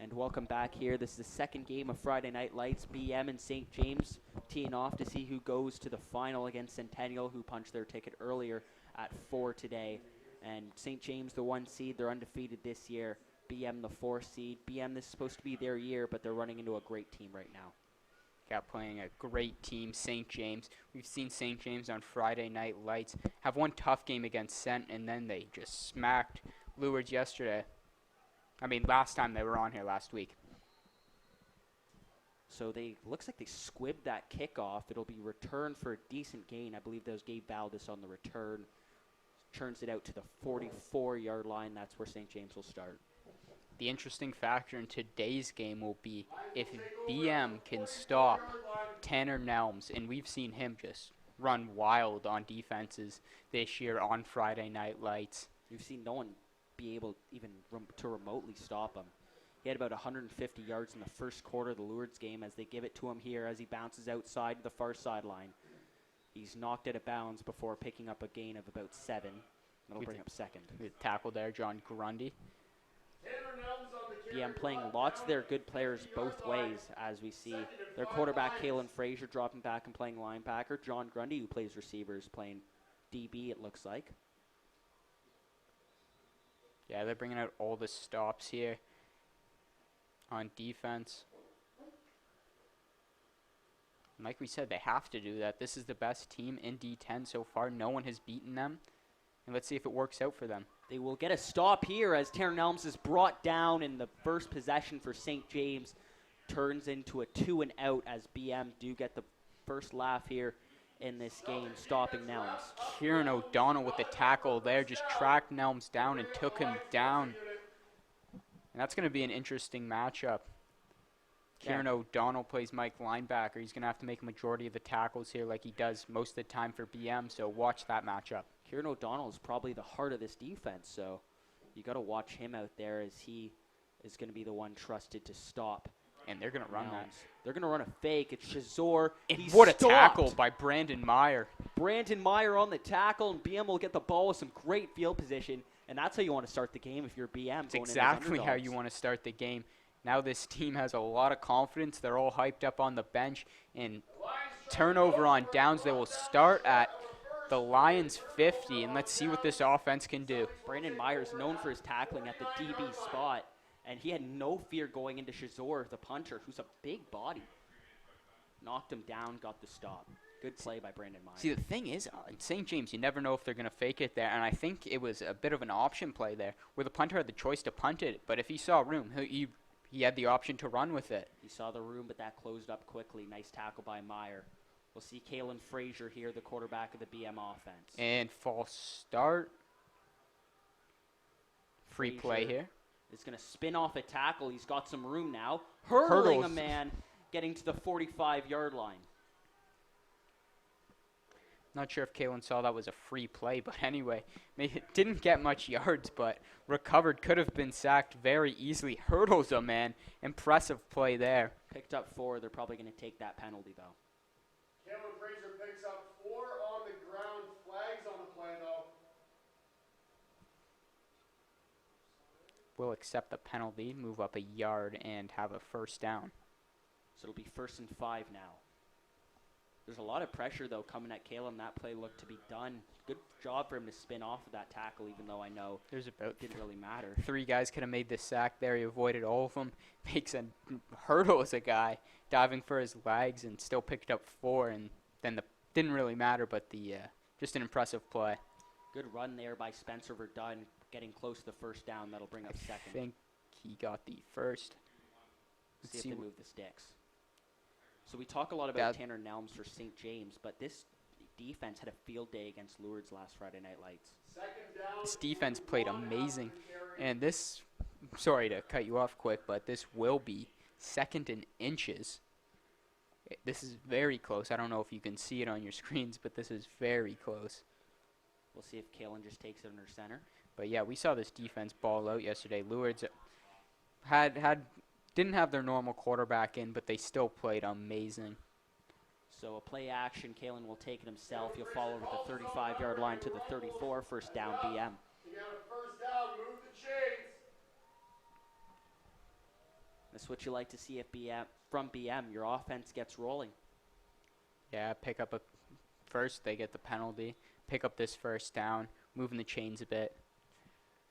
And welcome back here. This is the second game of Friday Night Lights. BM and St. James teeing off to see who goes to the final against Centennial, who punched their ticket earlier at 4 today. And St. James, the 1 seed, they're undefeated this year. BM, the 4 seed. BM, this is supposed to be their year, but they're running into a great team right now. Got playing a great team, St. James. We've seen St. James on Friday Night Lights have one tough game against Cent, and then they just smacked Lourdes yesterday. I mean, last time they were on here last week. So looks like they squibbed that kickoff. It'll be returned for a decent gain. I believe those gave Valdez on the return. Turns it out to the 44-yard line. That's where St. James will start. The interesting factor in today's game will be if BM can stop Tanner Nelms, and we've seen him just run wild on defenses this year on Friday Night Lights. You've seen no one be able even to remotely stop him. He had about 150 yards in the first quarter of the Lourdes game as they give it to him here as he bounces outside to the far sideline. He's knocked out of bounds before picking up a gain of about 7. That'll bring up second. Good tackle there, John Grundy. BM playing lots of their good players both ways, as we see their quarterback, Kalen Frazier, dropping back and playing linebacker. John Grundy, who plays receivers, playing DB, it looks like. Yeah, they're bringing out all the stops here on defense. And like we said, they have to do that. This is the best team in D10 so far. No one has beaten them. And let's see if it works out for them. They will get a stop here as Tanner Nelms is brought down, in the first possession for St. James turns into a 2-and-out as BM do get the first laugh here in this game, stopping Nelms. Kieran O'Donnell with the tackle there just tracked Nelms down and took him down. And that's going to be an interesting matchup. Kieran O'Donnell plays Mike linebacker. He's going to have to make a majority of the tackles here like he does most of the time for BM, so watch that matchup. Kieran O'Donnell is probably the heart of this defense, so you got to watch him out there as he is going to be the one trusted to stop. And they're going to run that. They're going to run a fake. It's Shazor. What a tackle by Brandon Meyer. Brandon Meyer on the tackle, and BM will get the ball with some great field position, and that's how you want to start the game if you're BM. It's exactly how you want to start the game. Now this team has a lot of confidence. They're all hyped up on the bench, and turnover on downs. They will start at the Lions 50, and let's see what this offense can do. Brandon Meyer is known for his tackling at the DB spot, and he had no fear going into Shazor, the punter, who's a big body. Knocked him down, got the stop. Good play by Brandon Meyer. See, the thing is, in St. James, you never know if they're going to fake it there, and I think it was a bit of an option play there where the punter had the choice to punt it, but if he saw room, he had the option to run with it. He saw the room, but that closed up quickly. Nice tackle by Meyer. We'll see Kalen Frazier here, the quarterback of the BM offense. And false start. Free play here. Is going to spin off a tackle. He's got some room now. Hurdling a man, getting to the 45-yard line. Not sure if Kalen saw that was a free play, but anyway, it didn't get much yards, but recovered, could have been sacked very easily. Hurdles a man. Impressive play there. Picked up 4. They're probably going to take that penalty, though. Kalen Frazier picks up 4 on the ground. Flags on the play, though. Will accept the penalty, move up a yard, and have a first down. So it'll be 1st and 5 now. There's a lot of pressure, though, coming at Kalen. That play looked to be done. Good job for him to spin off of that tackle, even though I know it didn't really matter. 3 guys could have made the sack there. He avoided all of them. Makes a hurdle as a guy, diving for his legs, and still picked up 4. And then didn't really matter, but just an impressive play. Good run there by Spencer Verdun, getting close to the first down. That'll bring up second. I think he got the first. See if they move the sticks. So we talk a lot about Tanner Nelms for St. James, but this defense had a field day against Lourdes last Friday Night Lights. This defense played amazing. And this, sorry to cut you off quick, but this will be 2nd in inches. This is very close. I don't know if you can see it on your screens, but this is very close. We'll see if Kalen just takes it under center. But yeah, we saw this defense ball out yesterday. Lourdes didn't have their normal quarterback in, but they still played amazing. So a play action, Kalen will take it himself. He'll follow with the 35-yard line to the 34, first down BM. You got a first down, move the chains. That's what you like to see at from BM. Your offense gets rolling. Yeah, pick up a first, they get the penalty. Pick up this first down, moving the chains a bit.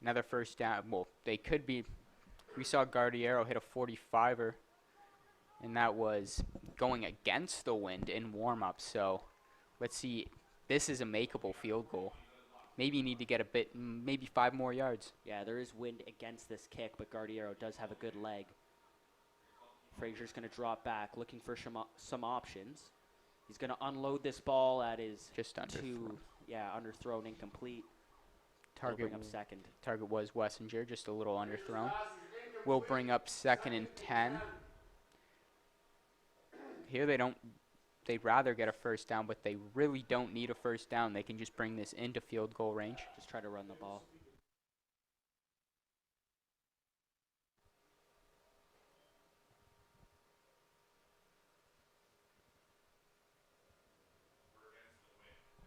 Another first down. Well, they could be. We saw Guardiero hit a 45er, and that was going against the wind in warm-up. So let's see. This is a makeable field goal. Maybe you need to get a bit, maybe 5 more yards. Yeah, there is wind against this kick, but Guardiero does have a good leg. Frazier's going to drop back, looking for some options. He's going to unload this ball at his Just underthrown. Underthrown, incomplete. Target Bring up second. Target was Wessinger, just a little underthrown. We'll bring up 2nd and 10. Here they'd rather get a first down, but they really don't need a first down. They can just bring this into field goal range. Just try to run the ball.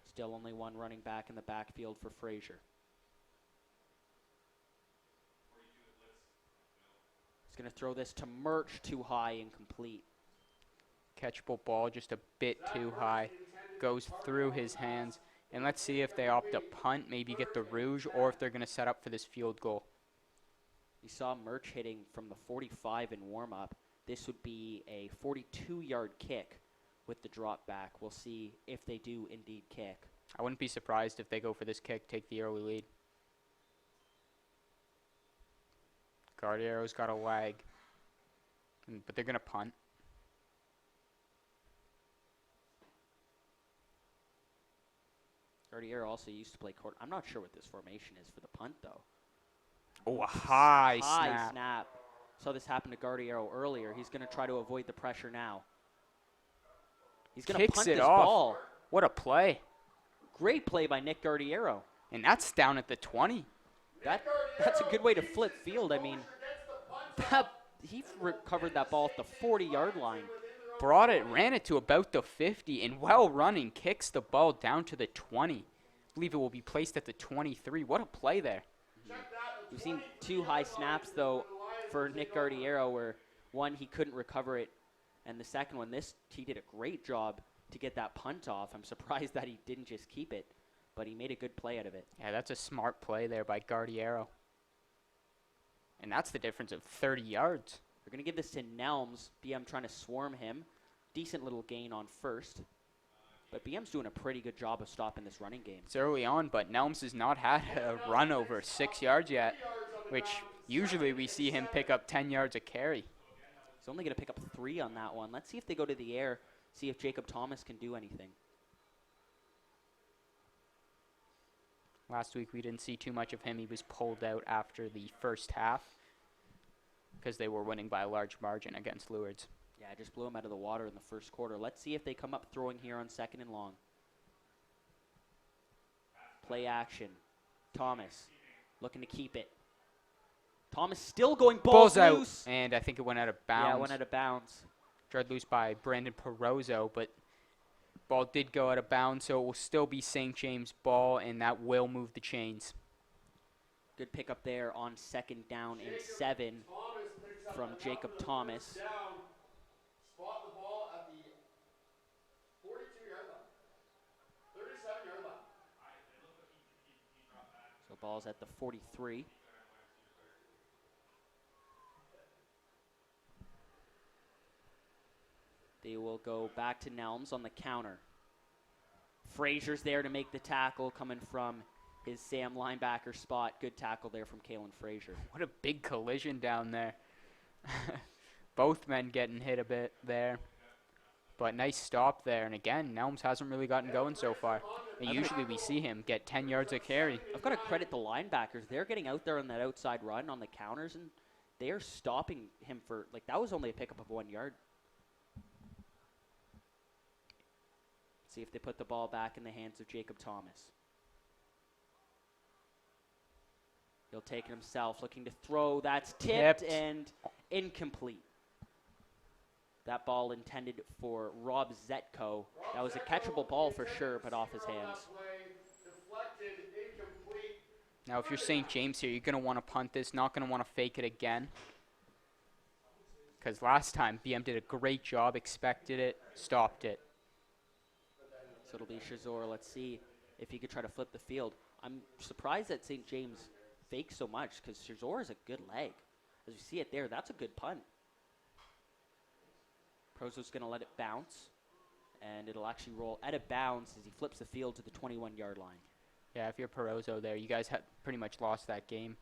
Still only one running back in the backfield for Frazier. He's going to throw this to Murch, too high, incomplete. Catchable ball just a bit too high. Goes through his hands. And let's see if they opt to punt, maybe get the Rouge, or if they're going to set up for this field goal. You saw Murch hitting from the 45 in warm-up. This would be a 42-yard kick with the drop back. We'll see if they do indeed kick. I wouldn't be surprised if they go for this kick, take the early lead. Guardiero's got a lag, but they're going to punt. Guardiero also used to play quarter. I'm not sure what this formation is for the punt, though. Oh, a high snap. Saw this happen to Guardiero earlier. He's going to try to avoid the pressure now. He's going to punt this ball. What a play. Great play by Nick Guardiero. And that's down at the 20. That's a good way to flip field. I mean, he recovered that ball at the 40-yard line. Ran it to about the 50, and while running, kicks the ball down to the 20. I believe it will be placed at the 23. What a play there. We've seen 2 high snaps, though, for Nick Guardiero, where one, he couldn't recover it, and the second one, he did a great job to get that punt off. I'm surprised that he didn't just keep it, but he made a good play out of it. Yeah, that's a smart play there by Guardiero. And that's the difference of 30 yards. They're going to give this to Nelms. BM trying to swarm him. Decent little gain on first. But BM's doing a pretty good job of stopping this running game. It's early on, but Nelms has not had a run over 6 yards yet, which usually we see him pick up 10 yards a carry. He's only going to pick up 3 on that one. Let's see if they go to the air, see if Jacob Thomas can do anything. Last week we didn't see too much of him. He was pulled out after the first half because they were winning by a large margin against Lourdes. Yeah, I just blew him out of the water in the first quarter. Let's see if they come up throwing here on 2nd and long. Play action. Thomas looking to keep it. Thomas still going balls loose. Out. And I think it went out of bounds. Yeah, it went out of bounds. Tried loose by Brandon Perozzo, but ball did go out of bounds, so it will still be St. James ball, and that will move the chains. Good pickup there on 2nd down and 7 from Jacob Thomas. Spot the ball at the 42-yard line. 37-yard line. So ball's at the 43. They will go back to Nelms on the counter. Frazier's there to make the tackle coming from his Sam linebacker spot. Good tackle there from Kalen Frazier. What a big collision down there. Both men getting hit a bit there. But nice stop there. And again, Nelms hasn't really gotten going so far. And usually we see him get 10 yards a carry. I've got to credit the linebackers. They're getting out there on that outside run on the counters, and they are stopping him for, like, that was only a pickup of 1 yard. See if they put the ball back in the hands of Jacob Thomas. He'll take it himself, looking to throw. That's tipped and incomplete. That ball intended for Rob Zetko. That was a catchable ball for sure, but off his hands. Now, if you're St. James here, you're going to want to punt this, not going to want to fake it again. Because last time, BM did a great job, expected it, stopped it. So it'll be Shazor. Let's see if he could try to flip the field. I'm surprised that St. James fakes so much because Shazor is a good leg. As you see it there, that's a good punt. Prozo's going to let it bounce, and it'll actually roll out of bounds as he flips the field to the 21-yard line. Yeah, if you're Perozzo there, you guys had pretty much lost that game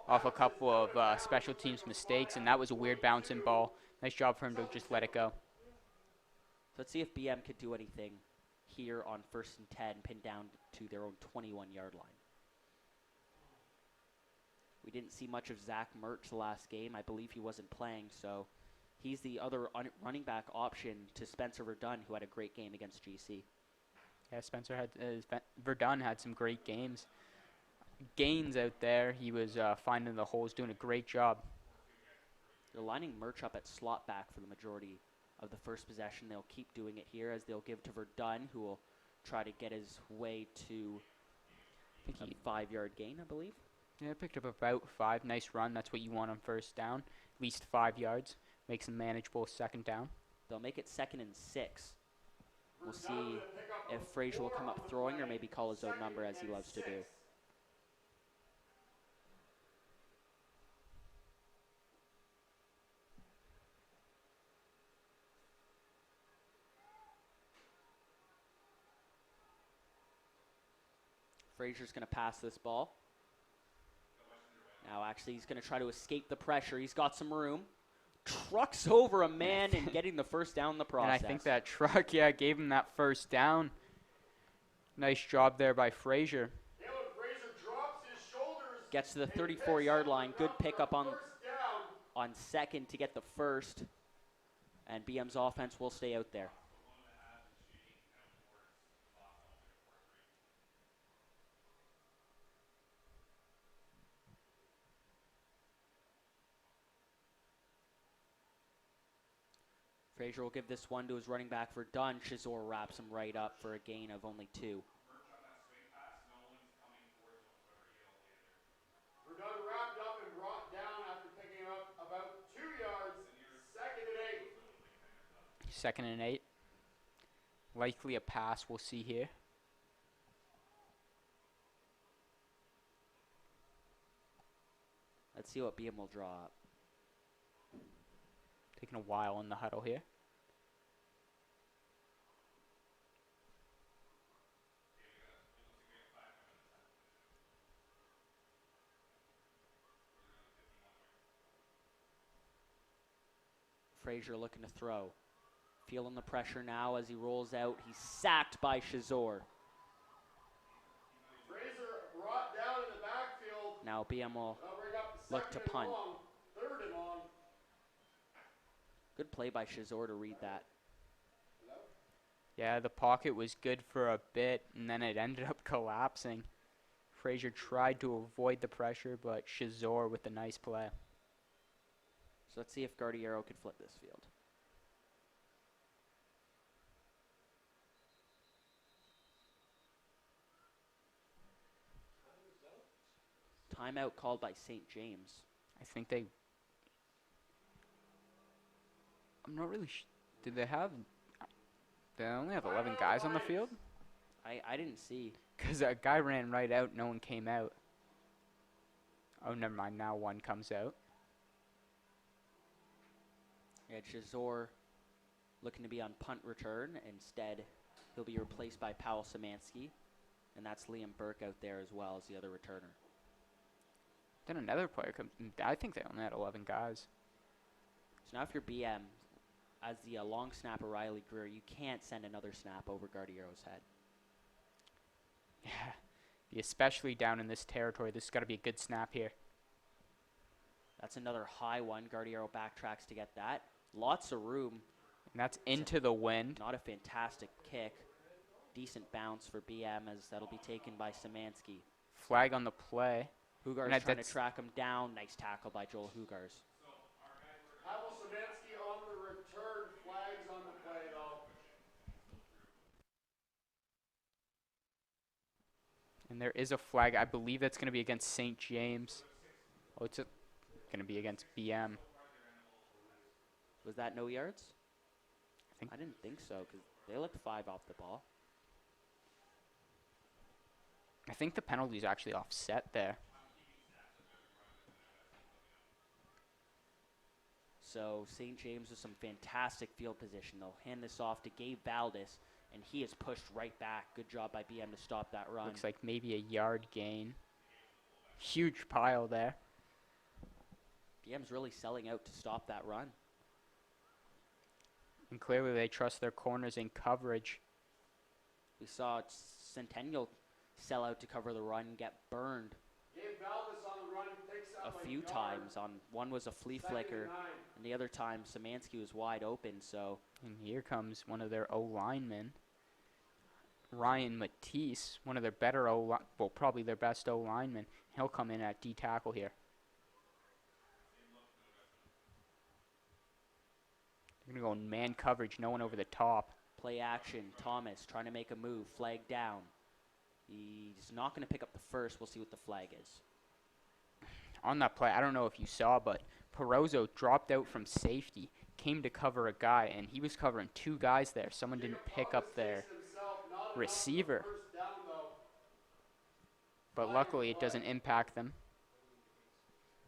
off a couple of special teams mistakes, and that was a weird bouncing ball. Nice job for him to just let it go. So let's see if BM could do anything here on 1st and 10, pinned down to their own 21-yard line. We didn't see much of Zach Mertz the last game. I believe he wasn't playing, so he's the other running back option to Spencer Verdun, who had a great game against GC. Yeah, Verdun had some great games. Gaines out there, he was finding the holes, doing a great job. They're lining Merch up at slot back for the majority of the first possession. They'll keep doing it here as they'll give to Verdun, who will try to get his way to a 5-yard gain, I believe. Yeah, picked up about 5. Nice run. That's what you want on 1st down. At least 5 yards. Makes them manageable 2nd down. They'll make it 2nd and 6. We'll see if Frazier will come up throwing or maybe call his own number as he loves to do. Frazier's going to pass this ball. Now actually he's going to try to escape the pressure. He's got some room. Trucks over a man and getting the 1st down in the process. And I think that truck, gave him that 1st down. Nice job there by Frazier. Gets to the 34-yard line. Good pickup on 2nd to get the 1st. And BM's offense will stay out there. Frazier will give this one to his running back for Dunn. Shazor wraps him right up for a gain of only 2. Verdun wrapped up and brought down after picking up about 2 yards. 2nd and 8. 2nd and 8. Likely a pass we'll see here. Let's see what BM will draw up. Taking a while in the huddle here. Frazier looking to throw. Feeling the pressure now as he rolls out. He's sacked by Shazor. Frazier brought down in the backfield. Now BM will Bring up look to 2nd and punt. long, 3rd and long. Good play by Shazor to read that. Yeah, the pocket was good for a bit, and then it ended up collapsing. Frazier tried to avoid the pressure, but Shazor with a nice play. So let's see if Guardiero can flip this field. Timeout called by St. James. I think they... I'm not really did they have... They only have 11 guys on the field? I didn't see. Because a guy ran right out, no one came out. Oh, never mind. Now one comes out. Yeah, Shazor looking to be on punt return. Instead, he'll be replaced by Powell Szymanski. And that's Liam Burke out there as well as the other returner. Then another player comes. I think they only had 11 guys. So now if you're BM, as the long snapper Riley Greer, you can't send another snap over Guardiero's head. Yeah, especially down in this territory. This has got to be a good snap here. That's another high one. Guardiero backtracks to get that. Lots of room. And that's into the wind. Not a fantastic kick. Decent bounce for BM as that'll be taken by Szymanski. Flag on the play. Hugars trying to track him down. Nice tackle by Joel Hugars. Pavel Szymanski on the return. Flags on the play, though. And there is a flag. I believe that's going to be against St. James. Oh, it's going to be against BM. Was that no yards? think- I didn't think so because they looked 5 off the ball. I think the penalty's actually offset there. So St. James with some fantastic field position. They'll hand this off to Gabe Valdez, and he is pushed right back. Good job by BM to stop that run. Looks like maybe a yard gain. Huge pile there. BM's really selling out to stop that run. And clearly they trust their corners in coverage. We saw Centennial sell out to cover the run and get burned Gabe Valdez on the run, picks up a few yard. times. On one was a flea Second and flicker, 9. and the other time Szymanski was wide open. So And here comes one of their O-linemen, Ryan Matisse, one of their better well, probably their best O-lineman. He'll come in at D-tackle here. They're going to go in man coverage, no one over the top. play action. Thomas trying to make a move. Flag down. He's not going to pick up the first. We'll see what the flag is. On that play, I don't know if you saw, but Perozzo dropped out from safety, came to cover a guy, and he was covering 2 guys there. Someone didn't pick up their receiver. First down, though. But luckily, it doesn't impact them.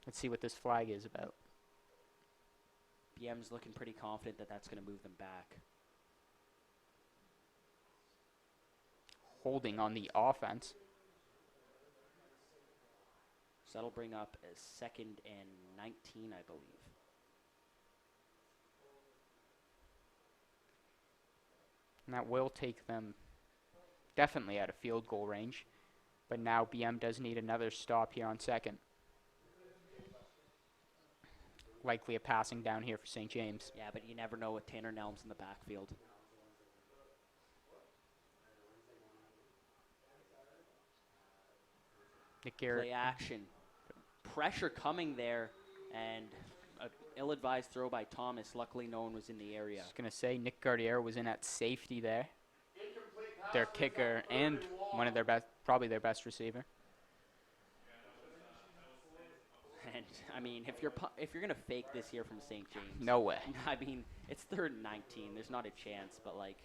Let's see what this flag is about. BM's looking pretty confident that that's going to move them back. Holding on the offense. So that'll bring up a 2nd and 19, I believe. And that will take them definitely out of field goal range. But now BM does need another stop here on 2nd. Likely a passing down here for St. James. Yeah, but you never know with Tanner Nelms in the backfield. Nick Garrett. Play action. Pressure coming there, and an ill-advised throw by Thomas. Luckily, no one was in the area. I was going to say, Nick Gardier was in at safety there. Incomplete pass Their brings kicker up and 3rd and long. one of their best, probably their best receiver. And I mean, if you're gonna fake this here from St. James, No way. I mean, it's 3rd and 19. There's not a chance, but like,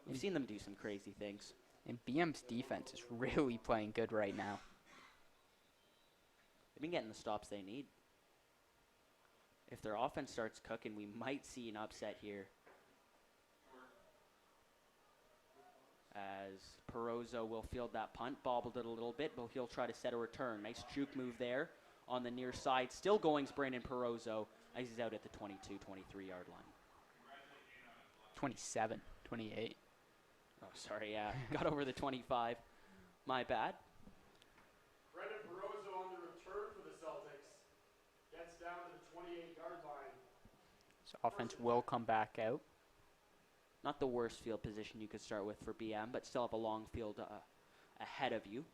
we've seen them do some crazy things. And BM's defense is really playing good right now. They've been getting the stops they need. If their offense starts cooking, we might see an upset here. As Perozzo will field that punt, bobbled it a little bit, but he'll try to set a return. Nice juke move there on the near side. Still going, Brandon Perozzo, as he's out at the 22, 23-yard line. 27, 28. Oh, sorry, yeah. Got over the 25. My bad. Brendan Perozzo on the return for the Celtics. Gets down to the 28-yard line. So offense will come back out. Not the worst field position you could start with for BM, but still have a long field ahead of you.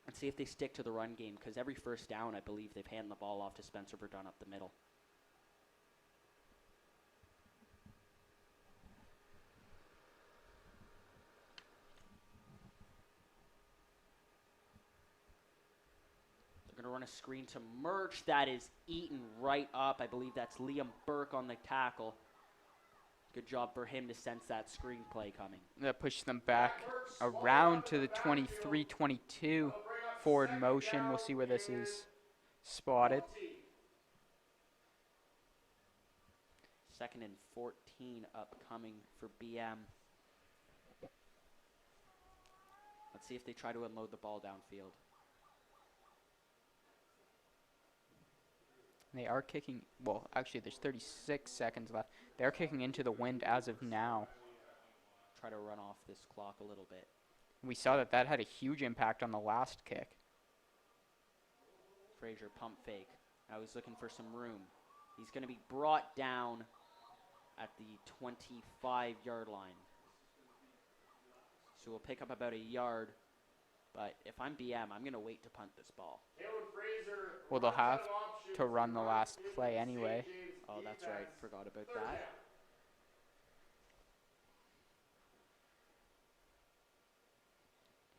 Let's see if they stick to the run game, because every first down, I believe, they've handed the ball off to Spencer Verdun up the middle. They're going to run a screen to Murch. That is eaten right up. I believe that's Liam Burke on the tackle. Good job for him to sense that screenplay coming. That pushes them back around to the 23-22 forward motion. We'll see where this is spotted. 2nd and 14 upcoming for BM. Let's see if they try to unload the ball downfield. They are kicking, well, actually there's 36 seconds left. They're kicking into the wind as of now. Try to run off this clock a little bit. We saw that that had a huge impact on the last kick. Frazier pump fake. Now he's looking for some room. He's going to be brought down at the 25-yard line. So we'll pick up about a yard. But if I'm BM, I'm going to wait to punt this ball. Well, they'll have to run the last play anyway. Oh, that's right. Forgot about that.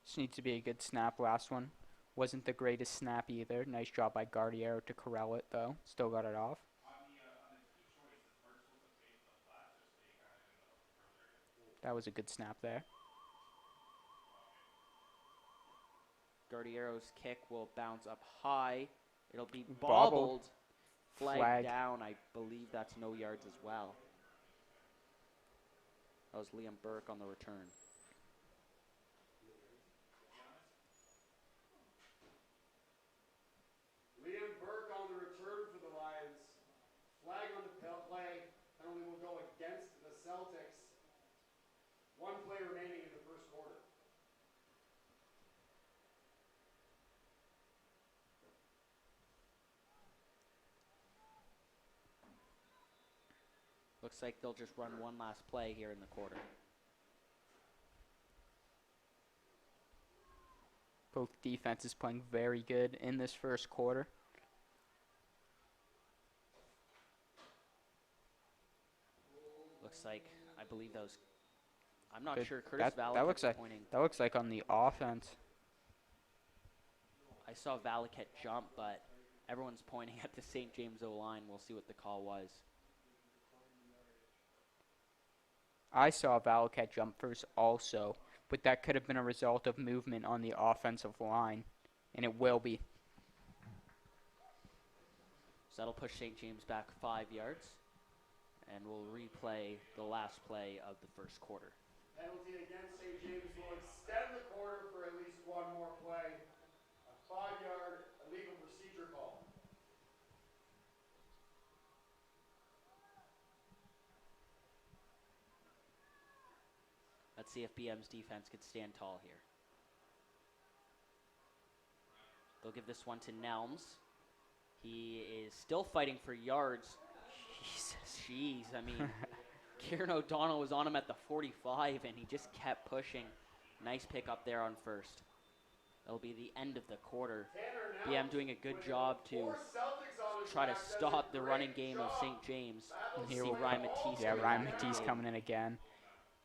This needs to be a good snap. Last one wasn't the greatest snap either. Nice job by Gardiero to corral it, though. Still got it off. That was a good snap there. Guardiero's kick will bounce up high. It'll be Bobbled. bobbled. Flag down. I believe that's no yards as well. That was Liam Burke on the return. Liam Burke on the return for the Lions. Flag on the play. Penalty will go against the Celtics. One play remaining in the first quarter. Looks like they'll just run one last play here in the quarter. Both defenses playing very good in this first quarter. Looks like, I believe that was, I'm not Good. sure, Curtis Valakut that looks like pointing. that looks like on the offense. I saw Valakut jump, but everyone's pointing at the St. James O-line. We'll see what the call was. I saw Valakut jump first also, but that could have been a result of movement on the offensive line, and it will be. So that'll push St. James back 5 yards, and we'll replay the last play of the first quarter. Penalty against St. James will extend the quarter for at least one more play. A 5-yard illegal procedure call. Let's see if BM's defense could stand tall here. They'll give this one to Nelms. He is still fighting for yards. Jeez, I mean, Kieran O'Donnell was on him at the 45, and he just kept pushing. Nice pick up there on first. That'll be the end of the quarter. BM doing a good job to try to stop the running game of St. James. And See here we'll Ryan Matisse. Yeah, coming Ryan back in the Matisse game. coming in again.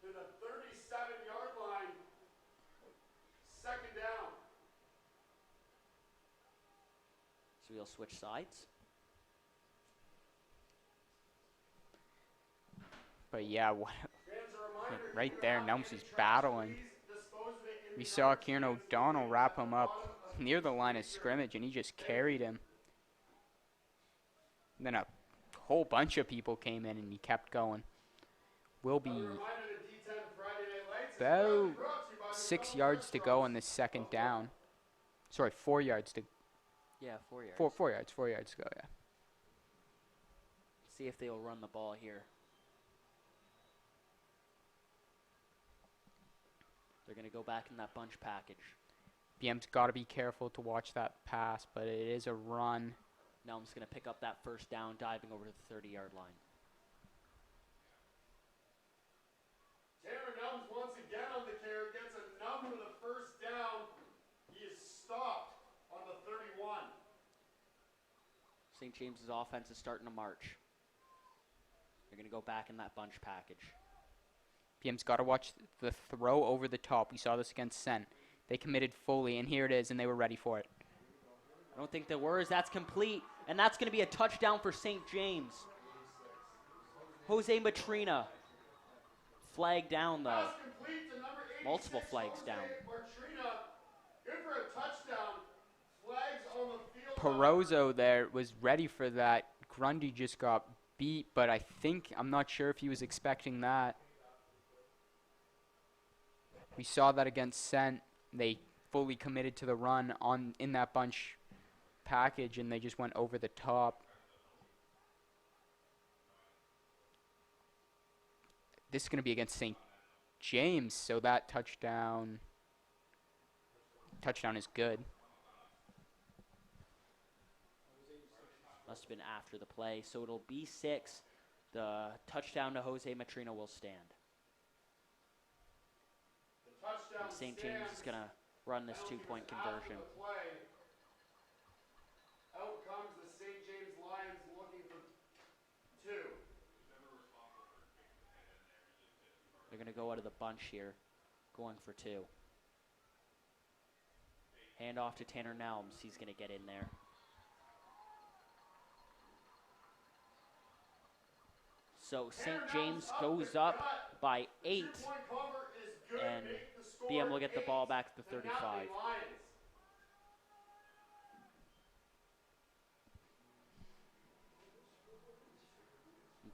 To the 37-yard line. Second down. So we'll switch sides. But yeah, what, Fans, a reminder, right keep there, your Nelms hockey is trash, battling. please dispose of it in We the saw yard Kieran space O'Donnell located wrap at the him up bottom of near the each line of bleacher. scrimmage, and he just carried him. And then a whole bunch of people came in, and he kept going. Will be Another reminder that D10 Friday Night Lights is about proudly brought to you by 6 McDonald's yards to go on restaurants. this second down. Sorry, 4 yards to Yeah, 4 yards. 4 yards to go. Yeah. See if they'll run the ball here. They're going to go back in that bunch package. BM's got to be careful to watch that pass, but it is a run. Nelm's going to pick up that first down, diving over to the 30-yard line. Tanner Numbs once again on the carry, gets a numb for the first down. He is stopped on the 31. St. James's offense is starting to march. They're going to go back in that bunch package. BM's got to watch the throw over the top. We saw this against Sent. They committed fully, and here it is, and they were ready for it. I don't think there were. That's complete, and that's going to be a touchdown for St. James. Jose Matrina. Flag down, though. Pass complete to number 86, Multiple flags down. Martrina. Good for a touchdown. Flags on the field. Perozzo there was ready for that. Grundy just got beat, but I'm not sure if he was expecting that. We saw that against Sent. They fully committed to the run in that bunch package, and they just went over the top. This is going to be against St. James, so that touchdown is good. Must have been after the play, so it'll be 6. The touchdown to Jose Matrina will stand. The touchdown And St. James is going to run this two-point conversion. Out comes the St. James Lions looking for 2. They're going to go out of the bunch here, going for 2. Hand off to Tanner Nelms. He's going to get in there. So St. James goes up by 8, Two-point cover is good. and Make the score BM will get the 8 ball back to the to 35. nothing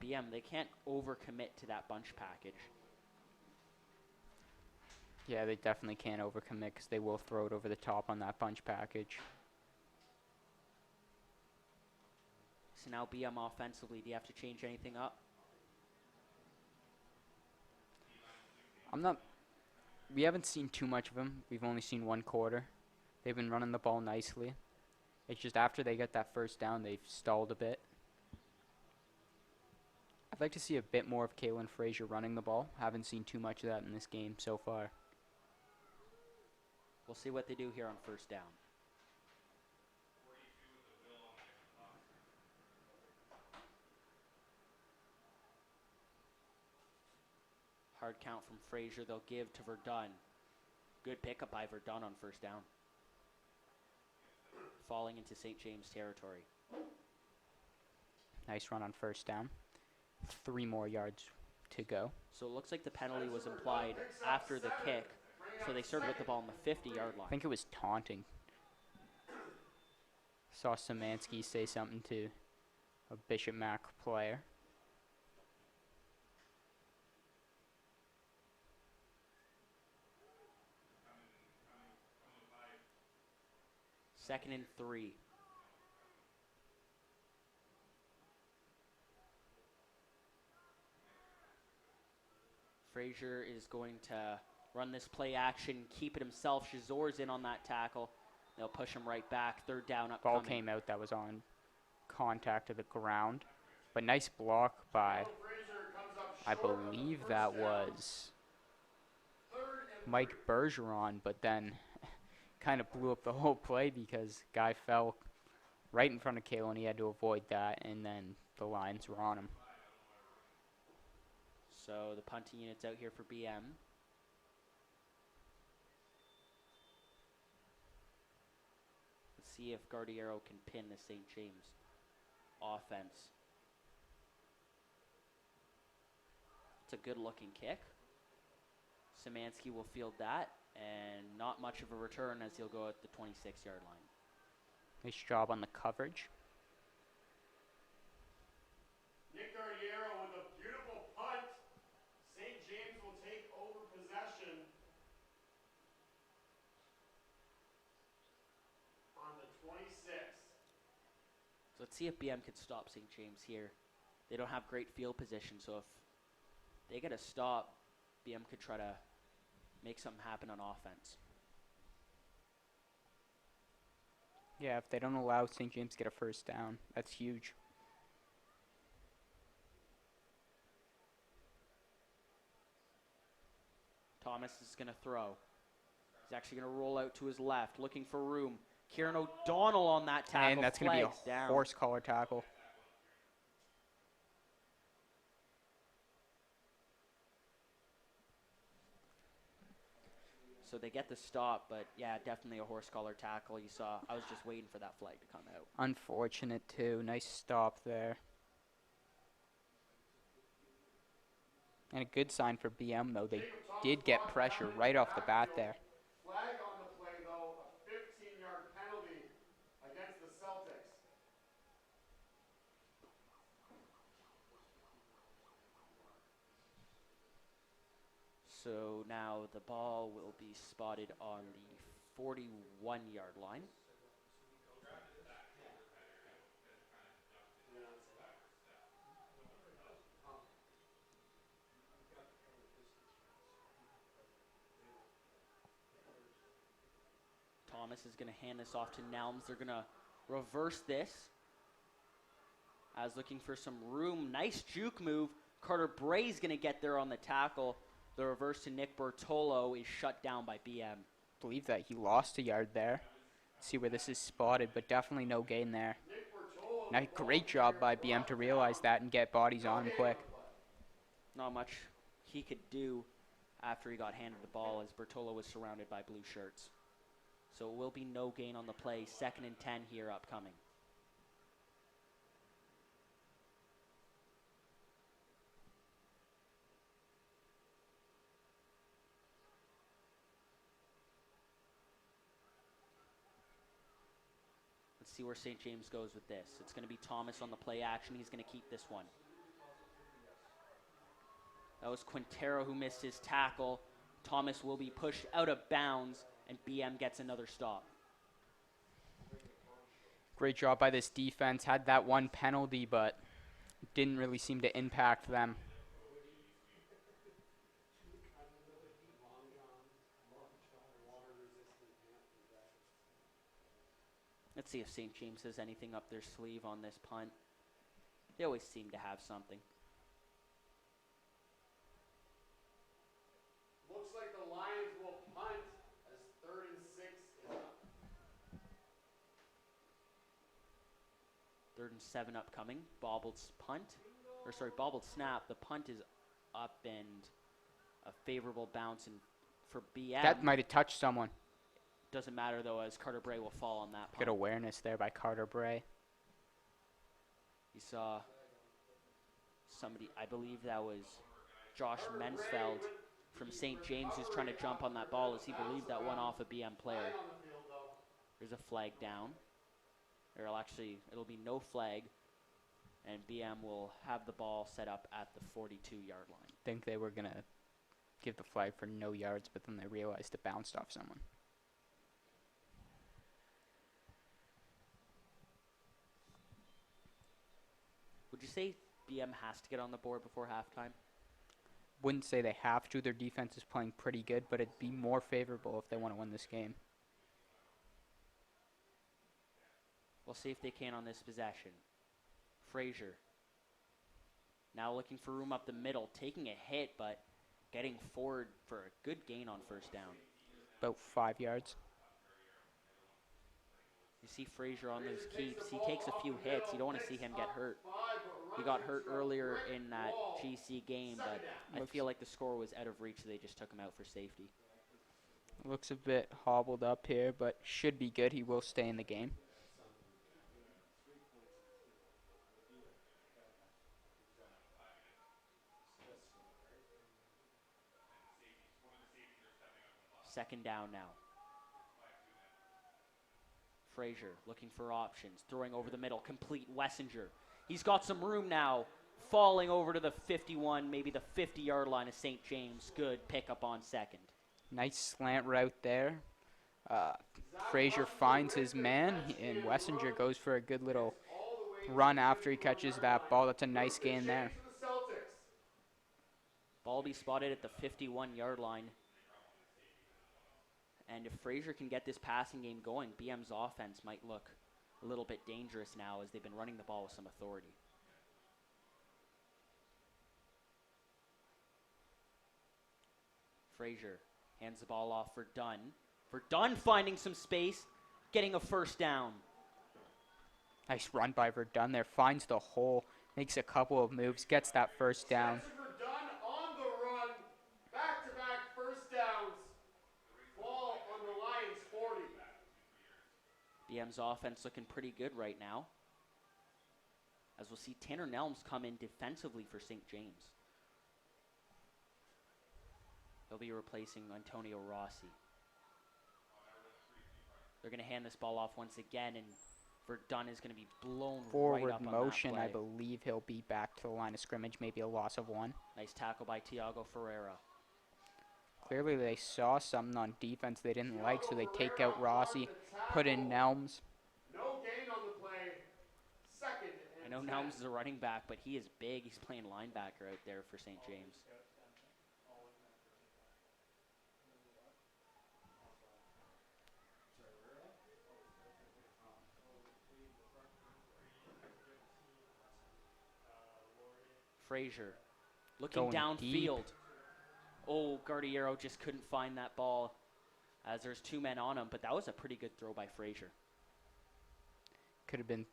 Lions. BM, they can't overcommit to that bunch package. Yeah, they definitely can't overcommit because they will throw it over the top on that bunch package. So now BM offensively, do you have to change anything up? We haven't seen too much of them. We've only seen 1 quarter. They've been running the ball nicely. It's just after they get that first down, they've stalled a bit. I'd like to see a bit more of Kalen Frazier running the ball. Haven't seen too much of that in this game so far. We'll see what they do here on first down. Hard count from Frazier. They'll give to Verdun. Good pickup by Verdun on first down. Falling into St. James territory. Nice run on first down. 3 more yards to go. So it looks like the penalty was implied after the kick. So they started with the ball on the 50-yard line. I think it was taunting. Saw Szymanski say something to a Bishop Mac player. Second and 3. Frazier is going to run this play action, keep it himself. Shazor's in on that tackle. They'll push him right back. Third down upcoming. Ball came out that was on contact of the ground. But nice block by, I believe that was Mike Bergeron, but then kind of blew up the whole play because guy fell right in front of Kalen. He had to avoid that, and then the Lions were on him. So the punting unit's out here for BM. Let's see if Guardiero can pin the St. James offense. It's a good-looking kick. Szymanski will field that, and not much of a return as he'll go at the 26-yard line. Nice job on the coverage. Nick Guardiero with a beautiful punt. St. James will take over possession on the 26. So let's see if BM could stop St. James here. They don't have great field position, so if they get a stop, BM could try to make something happen on offense. Yeah, if they don't allow St. James to get a first down, that's huge. Thomas is going to throw. He's actually going to roll out to his left, looking for room. Kieran O'Donnell on that tackle. And that's going to be a down. horse collar tackle. So they get the stop, but yeah, definitely a horse collar tackle. You saw, I was just waiting for that flag to come out. Unfortunate too. Nice stop there. And a good sign for BM though. They did get pressure right off the bat there. Flag on the play, though, a 15-yard penalty against the Celtics. So now the ball will be spotted on the 41-yard line. Thomas is going to hand this off to Nelms. They're going to reverse this. As looking for some room. Nice juke move. Carter Bray's going to get there on the tackle. The reverse to Nick Bertolo is shut down by BM. Believe that he lost a yard there. See where this is spotted, but definitely no gain there. Now, great job by BM to realize that and get bodies on him quick. Not much he could do after he got handed the ball as Bertolo was surrounded by blue shirts. So it will be no gain on the play. 2nd and 10 here upcoming. see where St. James goes with this. It's going to be Thomas on the play action. He's going to keep this one. That was Quintero who missed his tackle. Thomas will be pushed out of bounds, and BM gets another stop. Great job by this defense. Had that one penalty, but didn't really seem to impact them. Let's see if St. James has anything up their sleeve on this punt. They always seem to have something. Looks like the Lions will punt as 3rd and 6 is up. 3rd and 7 upcoming. Bobbled snap. The punt is up and a favorable bounce and for BM. That might have touched someone. Doesn't matter though, as Carter Bray will fall on that punt. Good awareness there by Carter Bray. You saw somebody, I believe that was Josh Mensfeld from St. James, who's trying to jump on that ball as he believed that one off a BM player. There's a flag down. It'll be no flag, and BM will have the ball set up at the 42-yard line. I think they were going to give the flag for no yards, but then they realized it bounced off someone. Would you say BM has to get on the board before halftime? Wouldn't say they have to. Their defense is playing pretty good, but it'd be more favorable if they want to win this game. We'll see if they can on this possession. Frazier. Now looking for room up the middle, taking a hit, but getting forward for a good gain on first down. About 5 yards. You see Frazier on those keeps. He takes a few hits. You don't want to see him get hurt. He got hurt earlier in that GC game, but I feel like the score was out of reach, so they just took him out for safety. Looks a bit hobbled up here, but should be good. He will stay in the game. Second down now. Frazier looking for options, throwing over the middle, complete Wessinger. He's got some room now, falling over to the 51, maybe the 50-yard line of St. James. Good pickup on second. Nice slant route there. Frazier finds his man, and Wessinger goes for a good little run after he catches that ball. That's a nice gain there. Ball be spotted at the 51-yard line. And if Frazier can get this passing game going, BM's offense might look a little bit dangerous now as they've been running the ball with some authority. Frazier hands the ball off for Dunn. For Dunn finding some space, getting a first down. Nice run by Verdun there. Finds the hole, makes a couple of moves, gets that first down. Verdun on the run, back-to-back first downs. Ball on the Lions 40. BM's offense looking pretty good right now, as we'll see Tanner Nelms come in defensively for St. James. He'll be replacing Antonio Rossi. They're going to hand this ball off once again, and Verdun is going to be blown Forward right up on motion, that play. I believe he'll be back to the line of scrimmage, maybe a loss of 1. Nice tackle by Tiago Ferreira. Clearly they saw something on defense they didn't like, so they take out Rossi, put in Nelms. No gain on the play. Second I know and Nelms is a running back, but he is big. He's playing linebacker out there for St. James. Frazier looking Going downfield. deep. Oh, Guardiero just couldn't find that ball as there's 2 men on him, but that was a pretty good throw by Frazier. Could have been,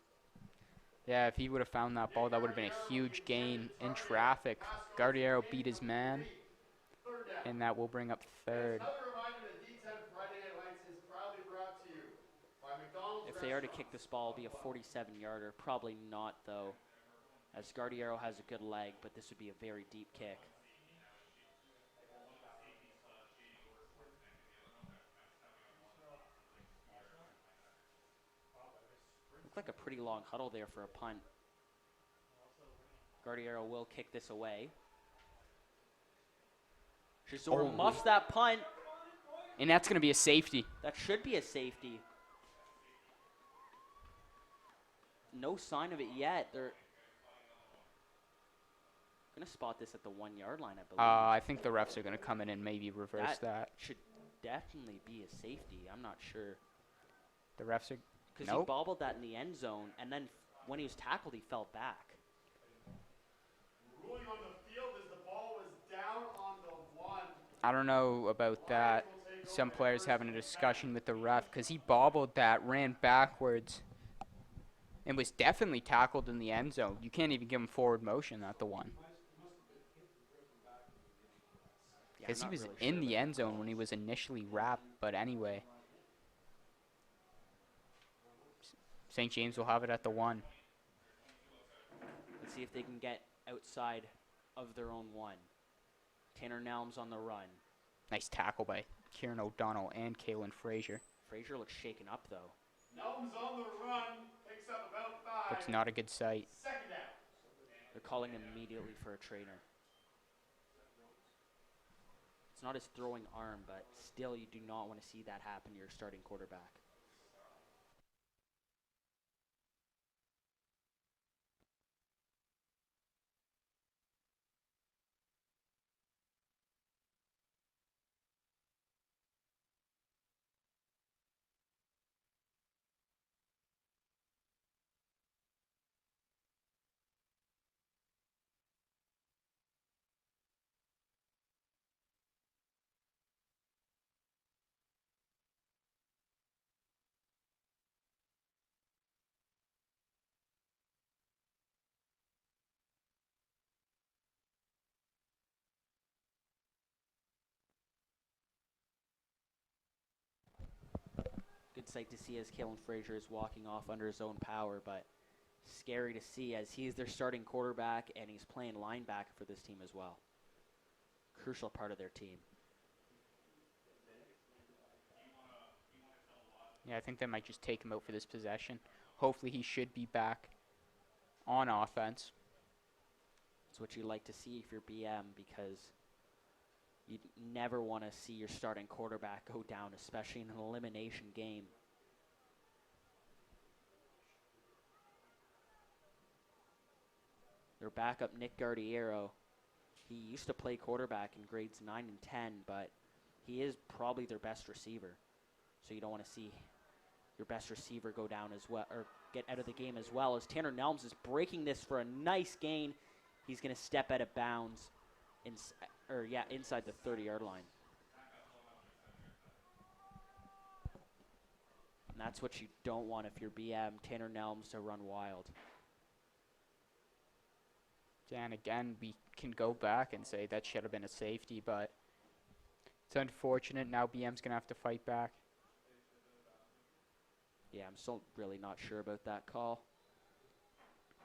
yeah, if he would have found that ball, that would have been a huge gain in traffic. Guardiero beat his man, and that will bring up third. another reminder that D10 Friday Night Lights is proudly brought to you by McDonald's. If they are to kick this ball, it'll be a 47-yarder. Probably not, though, as Guardiero has a good leg, but this would be a very deep kick. Looked like a pretty long huddle there for a punt. Guardiero will kick this away. Chisora muffs that punt. And that's going to be a safety. That should be a safety. No sign of it yet. They're going to spot this at the 1 yard line, I believe. I think the refs are going to come in and maybe reverse that. Should definitely be a safety. I'm not sure. The refs are... Because he bobbled that in the end zone, and then when he was tackled, he fell back. Ruling on the field is the ball was down on the 1. I don't know about that. Some players having a discussion with the ref because he bobbled that, ran backwards, and was definitely tackled in the end zone. You can't even give him forward motion at the 1. Because he was in the end zone when he was initially wrapped, but anyway. St. James will have it at the 1. Let's see if they can get outside of their own 1. Tanner Nelms on the run. Nice tackle by Kieran O'Donnell and Kalen Frazier. Frazier looks shaken up, though. Nelms on the run, picks up about 5. Looks not a good sight. Second down. They're calling him immediately for a trainer. It's not his throwing arm, but still you do not want to see that happen to your starting quarterback. Good sight to see as Kalen Frazier is walking off under his own power, but scary to see as he's their starting quarterback and he's playing linebacker for this team as well. Crucial part of their team. Yeah, I think they might just take him out for this possession. Hopefully he should be back on offense. That's what you like to see if you're BM, because you never want to see your starting quarterback go down, especially in an elimination game. Their backup, Nick Guardiero, he used to play quarterback in grades 9 and 10, but he is probably their best receiver. So you don't want to see your best receiver go down as well, or get out of the game as well, as Tanner Nelms is breaking this for a nice gain. He's going to step out of bounds inside the 30-yard line. And that's what you don't want if you're BM, Tanner Nelms to run wild. Yeah, and again, we can go back and say that should have been a safety, but it's unfortunate. Now BM's going to have to fight back. Yeah, I'm still really not sure about that call.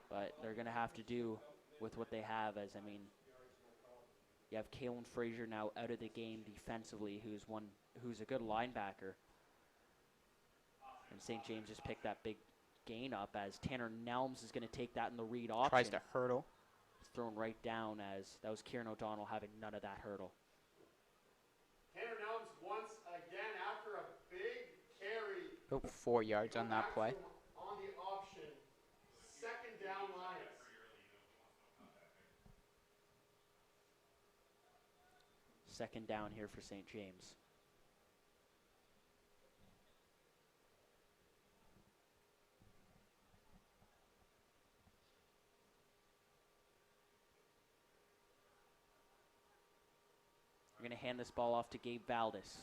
But they're going to have to do with what they have, as, I mean, you have Kalen Frazier now out of the game defensively, who's a good linebacker. And St. James just picked that big gain up as Tanner Nelms is going to take that in the read option. Tries to hurdle. It's thrown right down, as that was Kieran O'Donnell having none of that hurdle. Tanner Nelms once again after a big carry. About 4 yards on that play. On the option, second down Lions. Second down here for St. James. We're going to hand this ball off to Gabe Valdez.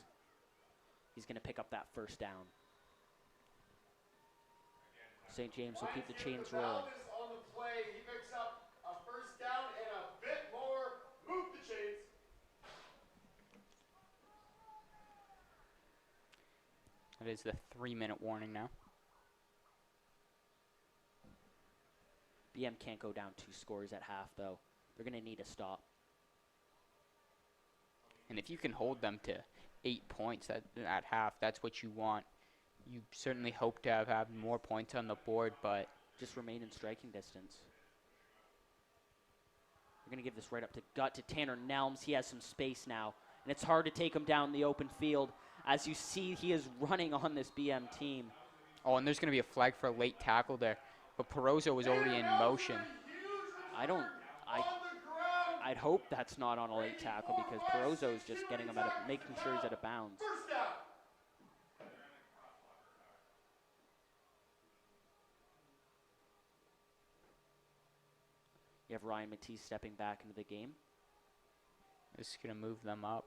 He's going to pick up that first down. St. James will keep the chains rolling. Valdez on the play, he picks up a first down and a bit more. Move the chains. That is the 3-minute warning now. BM can't go down 2 scores at half, though. They're going to need a stop. And if you can hold them to 8 points at half, that's what you want. You certainly hope to have had more points on the board, but Just remain in striking distance. We're going to give this right up to gut to Tanner Nelms. He has some space now, and it's hard to take him down the open field. As you see, he is running on this BM team. oh, and there's going to be a flag for a late tackle there. But Perozzo was already in motion. I'd hope that's not on a late tackle because Perozzo is just getting him making sure he's out of bounds. First down. You have Ryan Matisse stepping back into the game. This is going to move them up.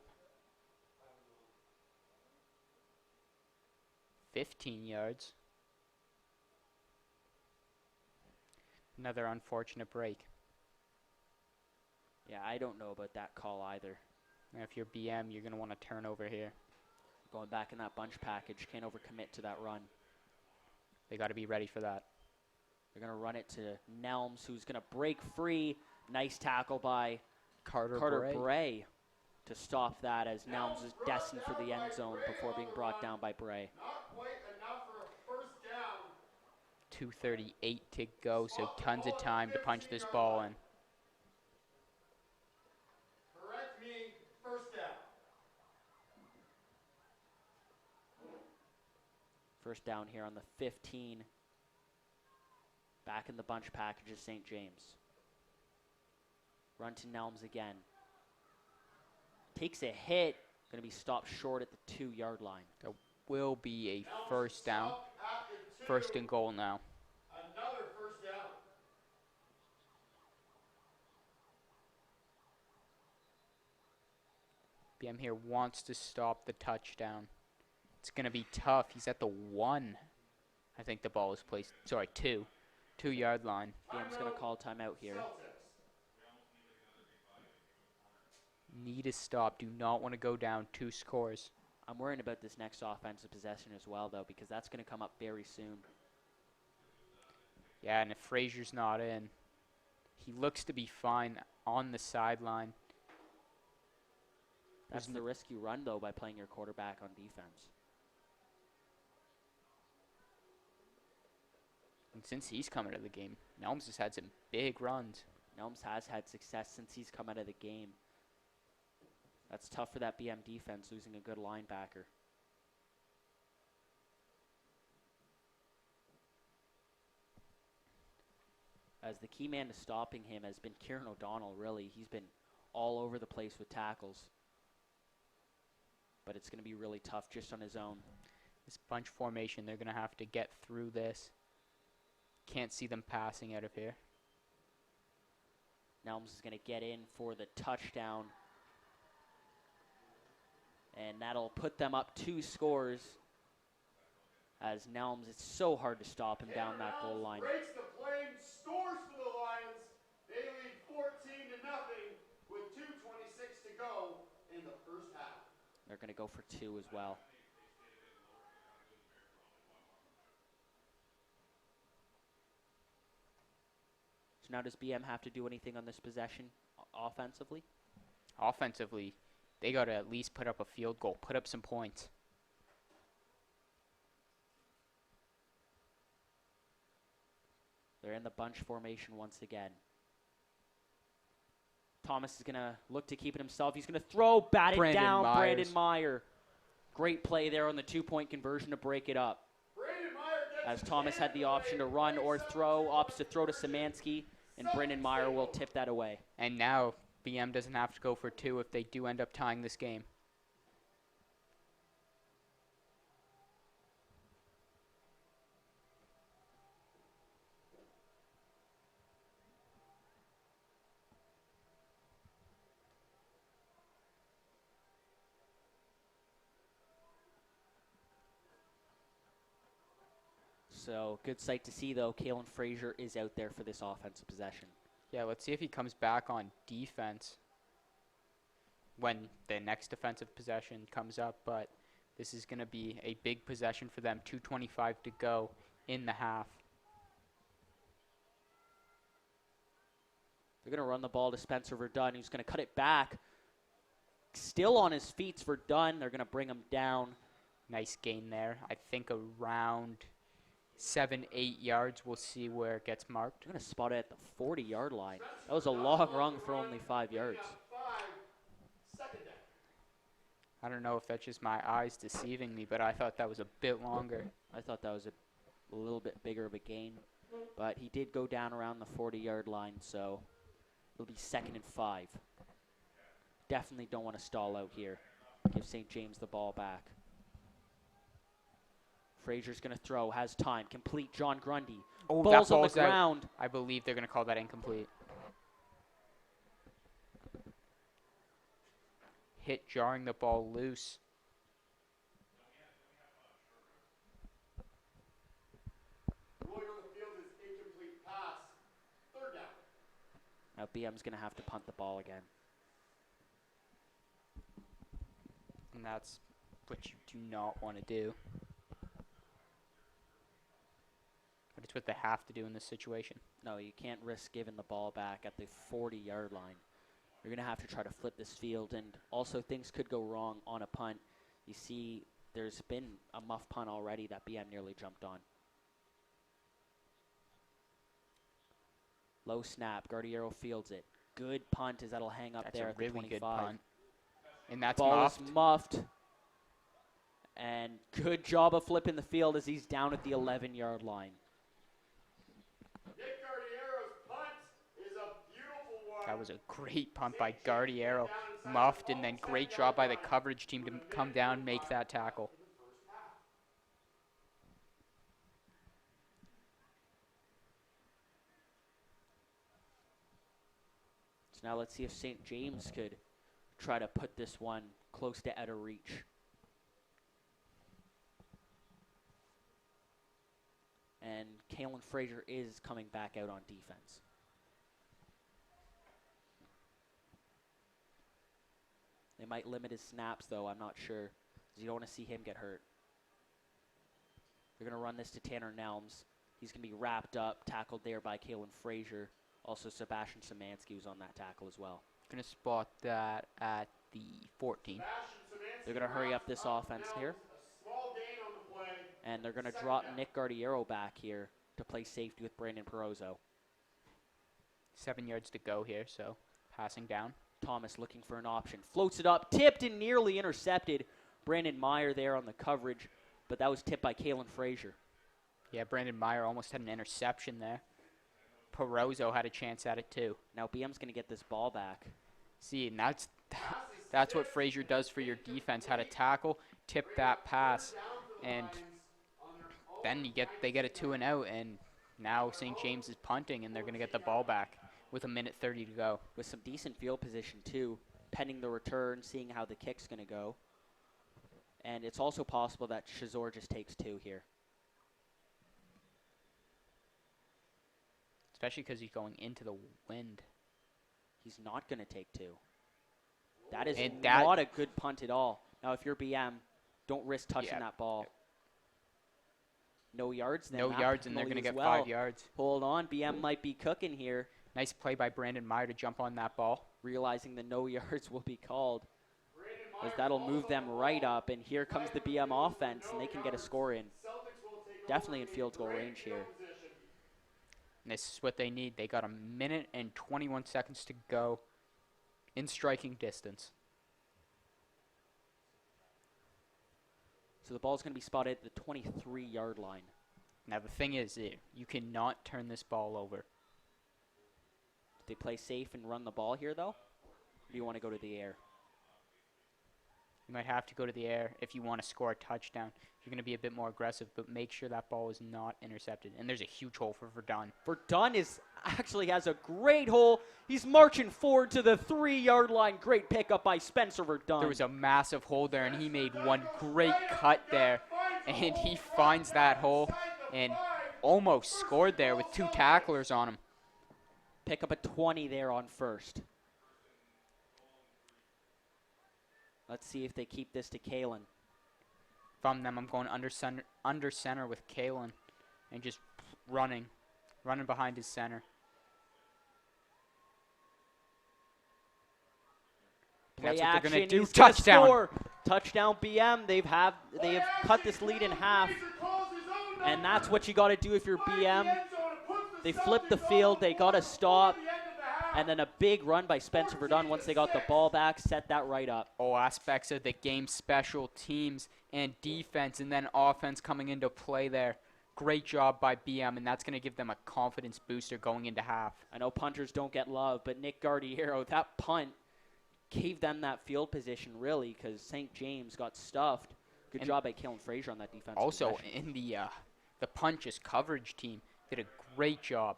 15 yards. Another unfortunate break. Yeah, I don't know about that call either. And if you're BM, you're going to want to turn over here. Going back in that bunch package, can't overcommit to that run. They got to be ready for that. They're going to run it to Nelms, who's going to break free. Nice tackle by Carter Bray to stop that as Nelms is destined for the end zone before being brought down by Bray. Not quite enough for a first down. 2:38 to go, so tons of time to punch this ball in. Correct me, first down. First down here on the 15. Back in the bunch package is St. James. Run to Nelms again. Takes a hit. Going to be stopped short at the 2-yard line. There will be a first down. First and goal now. Another first down. BM here wants to stop the touchdown. It's going to be tough. He's at the 1. I think the ball is placed. Sorry, 2. 2-yard line. BM's going to call timeout here. Need to stop. Do not want to go down 2 scores. I'm worrying about this next offensive possession as well, though, because that's going to come up very soon. Yeah, and if Frazier's not in, he looks to be fine on the sideline. That's the risk you run, though, by playing your quarterback on defense. And since he's come out of the game, Nelms has had some big runs. Nelms has had success since he's come out of the game. That's tough for that BM defense, losing a good linebacker. As the key man to stopping him has been Kieran O'Donnell, really. He's been all over the place with tackles. But it's going to be really tough just on his own. This bunch formation, they're going to have to get through this. Can't see them passing out of here. Nelms is going to get in for the touchdown. And that'll put them up 2 scores. As Nelms, it's so hard to stop him down that goal line. Breaks the play, scores for the Lions. They lead 14-0 with 2:26 to go in the first half. They're going to go for 2 as well. So now does BM have to do anything on this possession offensively? Offensively, they got to at least put up a field goal, put up some points. They're in the bunch formation once again. Thomas is going to look to keep it himself. He's going to throw, bat it down, Brandon Meyer. Great play there on the 2-point conversion to break it up. As Thomas had the option to run or throw, opts to throw to Szymanski, and Brandon Meyer will tip that away. And now BM doesn't have to go for 2 if they do end up tying this game. So good sight to see, though. Kalen Frazier is out there for this offensive possession. Yeah, let's see if he comes back on defense when the next defensive possession comes up. But this is going to be a big possession for them. 2:25 to go in the half. They're going to run the ball to Spencer Verdun, who's going to cut it back. Still on his feet, Verdun. They're going to bring him down. Nice gain there. I think around 7, 8 yards. We'll see where it gets marked. I'm going to spot it at the 40-yard line. That was a long run for only 5 yards. 5, second down. I don't know if that's just my eyes deceiving me, but I thought that was a bit longer. I thought that was a little bit bigger of a gain. But he did go down around the 40-yard line, so it'll be 2nd and 5. Definitely don't want to stall out here. Give St. James the ball back. Frazier's going to throw, has time. Complete John Grundy. Oh, Ball's that on the ball's out. ground. I believe they're going to call that incomplete. Hit jarring the ball loose. Ruling on the field is incomplete pass. 3rd down. Now BM's going to have to punt the ball again. And that's what you do not want to do. But it's what they have to do in this situation. No, you can't risk giving the ball back at the 40-yard line. You're going to have to try to flip this field, and also things could go wrong on a punt. You see there's been a muff punt already that BM nearly jumped on. Low snap. Guardiero fields it. Good punt as that'll hang up That's there a at the really 25. good punt. And that's Ball muffed. is muffed. And good job of flipping the field as he's down at the 11-yard line. Nick Guardiero's punt is a beautiful one. That was a great punt by Guardiero. Muffed, and then great job by the coverage team to come down and make that tackle. So now let's see if St. James could try to put this one close to out of reach. And Kalen Frazier is coming back out on defense. They might limit his snaps, though. I'm not sure, because you don't want to see him get hurt. They're going to run this to Tanner Nelms. He's going to be wrapped up, tackled there by Kalen Frazier. Also, Sebastian Szymanski was on that tackle as well. Going to spot that at the 14. They're going to hurry up this offense here. Small gain on the play. And they're going to drop Nick Guardiero back here to play safety with Brandon Perozzo. 7 yards to go here, so passing down. Thomas looking for an option. Floats it up, tipped and nearly intercepted. Brandon Meyer there on the coverage, but that was tipped by Kalen Frazier. Yeah, Brandon Meyer almost had an interception there. Perozzo had a chance at it too. Now BM's going to get this ball back. See, and that's what Frazier does for your defense. Had a tackle, tip that pass, and then they get a 2 and out, and now St. James is punting, and they're going to get the ball back with 1:30 to go. With some decent field position too, pending the return, seeing how the kick's going to go. And it's also possible that Shazor just takes 2 here. Especially because he's going into the wind. He's not going to take 2. That is And not a good punt at all. Now, if you're BM, don't risk touching that ball. No yards then. No yards, and they're going to get 5 yards. Hold on. BM might be cooking here. Nice play by Brandon Meyer to jump on that ball. Realizing the no yards will be called. As that'll move them right up. And here comes the BM offense, and they can get a score in. Definitely in field goal range here. And this is what they need. They got 1 and 21 seconds to go in striking distance. So the ball's going to be spotted at the 23-yard line. Now the thing is, you cannot turn this ball over. Do they play safe and run the ball here, though? Or do you want to go to the air? You might have to go to the air if you want to score a touchdown. You're going to be a bit more aggressive, but make sure that ball is not intercepted. And there's a huge hole for Verdun. Verdun actually has a great hole. He's marching forward to the 3-yard line. Great pickup by Spencer Verdun. There was a massive hole there, and he made one great cut there. And he finds that hole and almost scored there with 2 tacklers on him. Pick up a 20 there on first. Let's see if they keep this to Kalen. From them, I'm going under center with Kalen and just running behind his center. Play That's what they're action. going to do. He's gonna Touchdown. score. touchdown BM. They have cut this lead in half, and that's what you got to do if you're BM. They flipped the field. They got a stop, and then a big run by Spencer Verdun once they got the ball back, set that right up. All aspects of the game, special teams and defense, and then offense coming into play there. Great job by BM, and that's going to give them a confidence booster going into half. I know punters don't get love, but Nick Gardiero, that punt gave them that field position, really, because St. James got stuffed. Good job by Kalen Frazier on that defense. Also, possession. in the punches coverage team did a great job.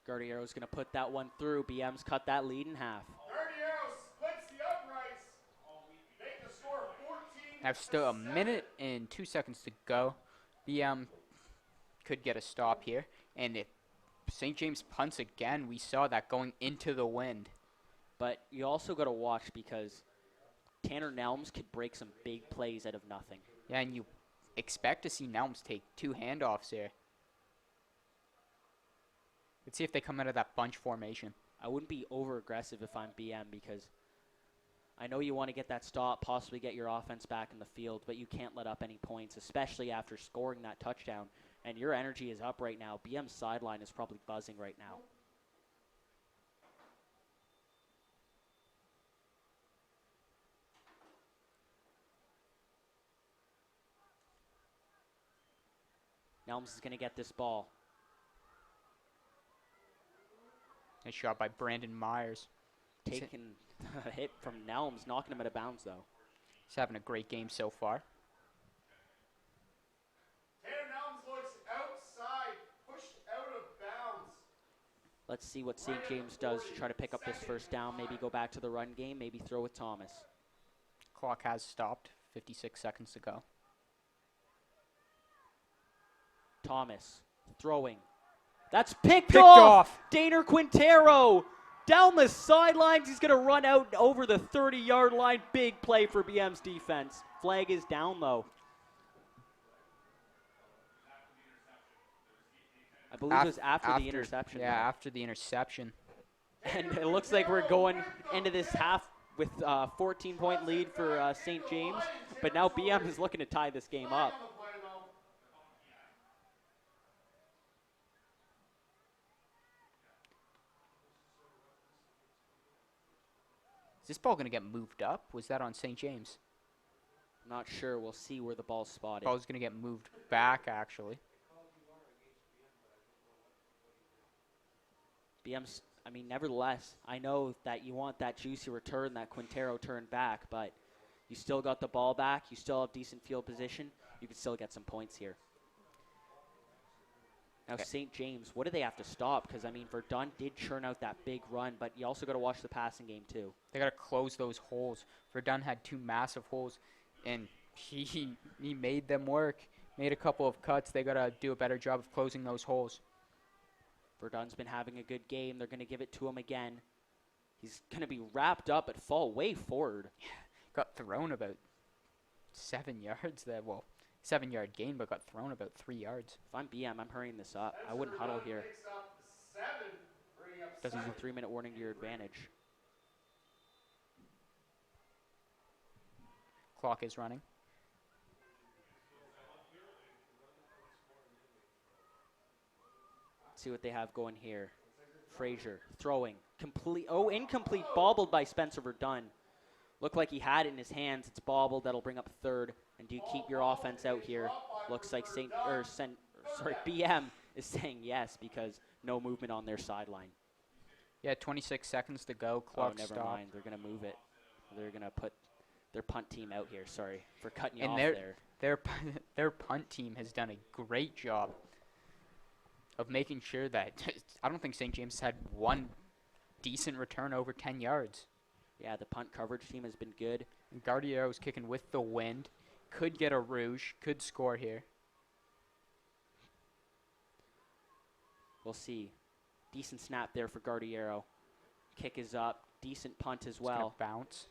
Gardiero's going to put that one through. BM's cut that lead in half. Guardiero splits the uprights. Make the score 14. Now still a minute and 2 seconds to go. BM could get a stop here. And if St. James punts again, we saw that going into the wind. But you also got to watch because Tanner Nelms could break some big plays out of nothing. Yeah, and you expect to see Nelms take 2 handoffs here. Let's see if they come out of that bunch formation. I wouldn't be over-aggressive if I'm BM because I know you want to get that stop, possibly get your offense back in the field, but you can't let up any points, especially after scoring that touchdown. And your energy is up right now. BM's sideline is probably buzzing right now. Nelms is going to get this ball. Nice shot by Brandon Myers. Taking a hit from Nelms, knocking him out of bounds, though. He's having a great game so far. Tanner Nelms looks outside, pushed out of bounds. Let's see what St. James does to try to pick up this first down. Maybe go back to the run game. Maybe throw with Thomas. Clock has stopped. 56 seconds to go. Thomas throwing. That's picked Picked off. off. Daner Quintero down the sidelines. He's going to run out over the 30-yard line. Big play for BM's defense. Flag is down, though. I believe it was after the interception. Yeah, though. after the interception. And it looks like we're going into this half with a 14-point lead for St. James. But now BM is looking to tie this game up. Is this ball going to get moved up? Was that on St. James? Not sure. We'll see where the ball's spotted. Ball's going to get moved back, actually. BM's, I mean, nevertheless, I know that you want that juicy return, that Quintero turn back, but you still got the ball back. You still have decent field position. You can still get some points here. Now, St. James, what do they have to stop? Because, I mean, Verdun did churn out that big run, but you also got to watch the passing game, too. They got to close those holes. Verdun had 2 massive holes, and he made them work. Made a couple of cuts. They got to do a better job of closing those holes. Verdun's been having a good game. They're going to give it to him again. He's going to be wrapped up but fall way forward. Got thrown about 7 yards there. Well, 7-yard gain, but got thrown about 3 yards. If I'm BM, I'm hurrying this up. I wouldn't huddle here. Doesn't use a 3-minute warning to your advantage. Clock is running. See what they have going here. Frazier throwing. Incomplete. Bobbled by Spencer Verdun. Looked like he had it in his hands. It's bobbled. That'll bring up third. And do you keep your offense out here? Looks like BM is saying yes because no movement on their sideline. Yeah, 26 seconds to go. Clock never stopped. mind. They're going to move it. They're going to put their punt team out here. Sorry for cutting you And off there. their punt team has done a great job of making sure that I don't think St. James had one decent return over 10 yards. Yeah, the punt coverage team has been good. And Gardiero's kicking with the wind. Could get a rouge. Could score here. We'll see. Decent snap there for Gardiero. Kick is up. Decent punt as It's gonna well. bounce.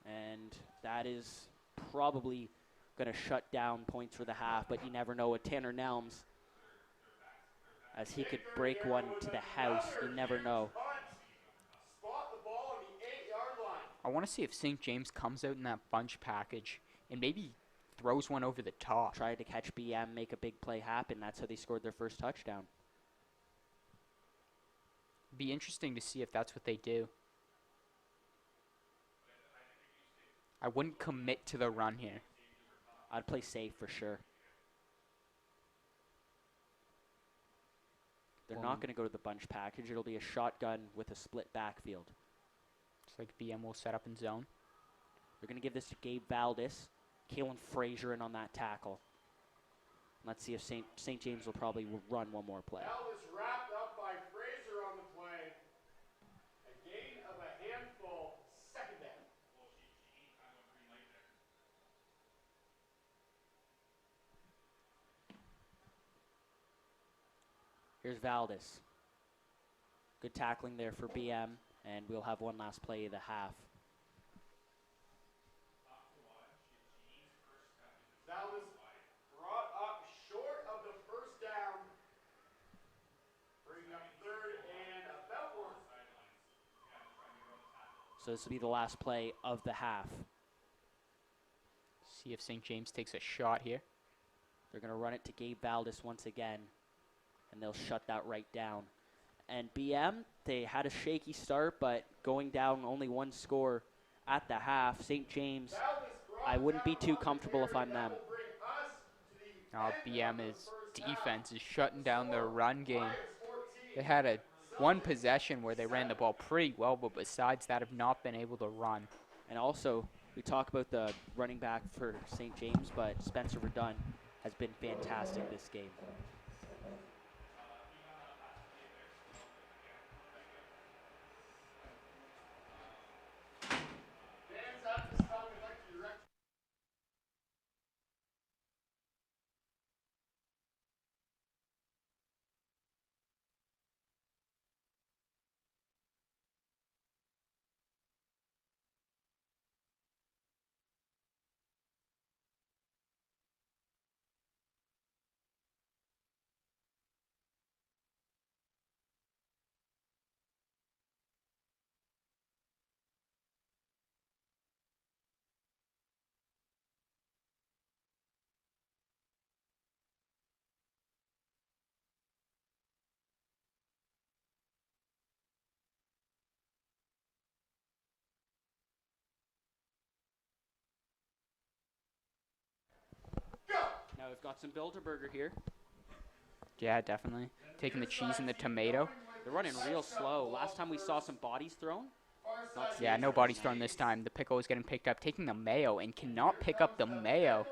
And that is probably going to shut down points for the half, but you never know with Tanner Nelms. as he could break one to the house. You never know. Spot the ball on the 8-yard line. I want to see if St. James comes out in that bunch package and maybe throws one over the top. Tried to catch BM, make a big play happen. That's how they scored their first touchdown. Be interesting to see if that's what they do. I wouldn't commit to the run here. I'd play safe for sure. They're not going to go to the bunch package. It'll be a shotgun with a split backfield. It's like BM will set up in zone. They're going to give this to Gabe Valdez. Kalen Frazier in on that tackle. Let's see if St. James will probably run one more play. Valdez wrapped up by Frazier on the play. A gain of a handful, second down. Here's Valdez. Good tackling there for BM, and we'll have one last play of the half. Valdez brought up short of the first down. Bringing up third and about one. So this will be the last play of the half. See if St. James takes a shot here. They're going to run it to Gabe Valdez once again, and they'll shut that right down. And BM, they had a shaky start, but going down only one score at the half. St. James, I wouldn't be too comfortable if I'm them. BM's defense is shutting down their run game. They had one possession where they ran the ball pretty well, but besides that have not been able to run. And also, we talk about the running back for St. James, but Spencer Verdun has been fantastic this game. Now we've got some Build-A-Burger here. Yeah, definitely. Taking the cheese and the tomato. They're running real slow. Last time we saw some bodies thrown. Yeah, no bodies thrown this time. The pickle is getting picked up. Taking the mayo and cannot pick up the mayo.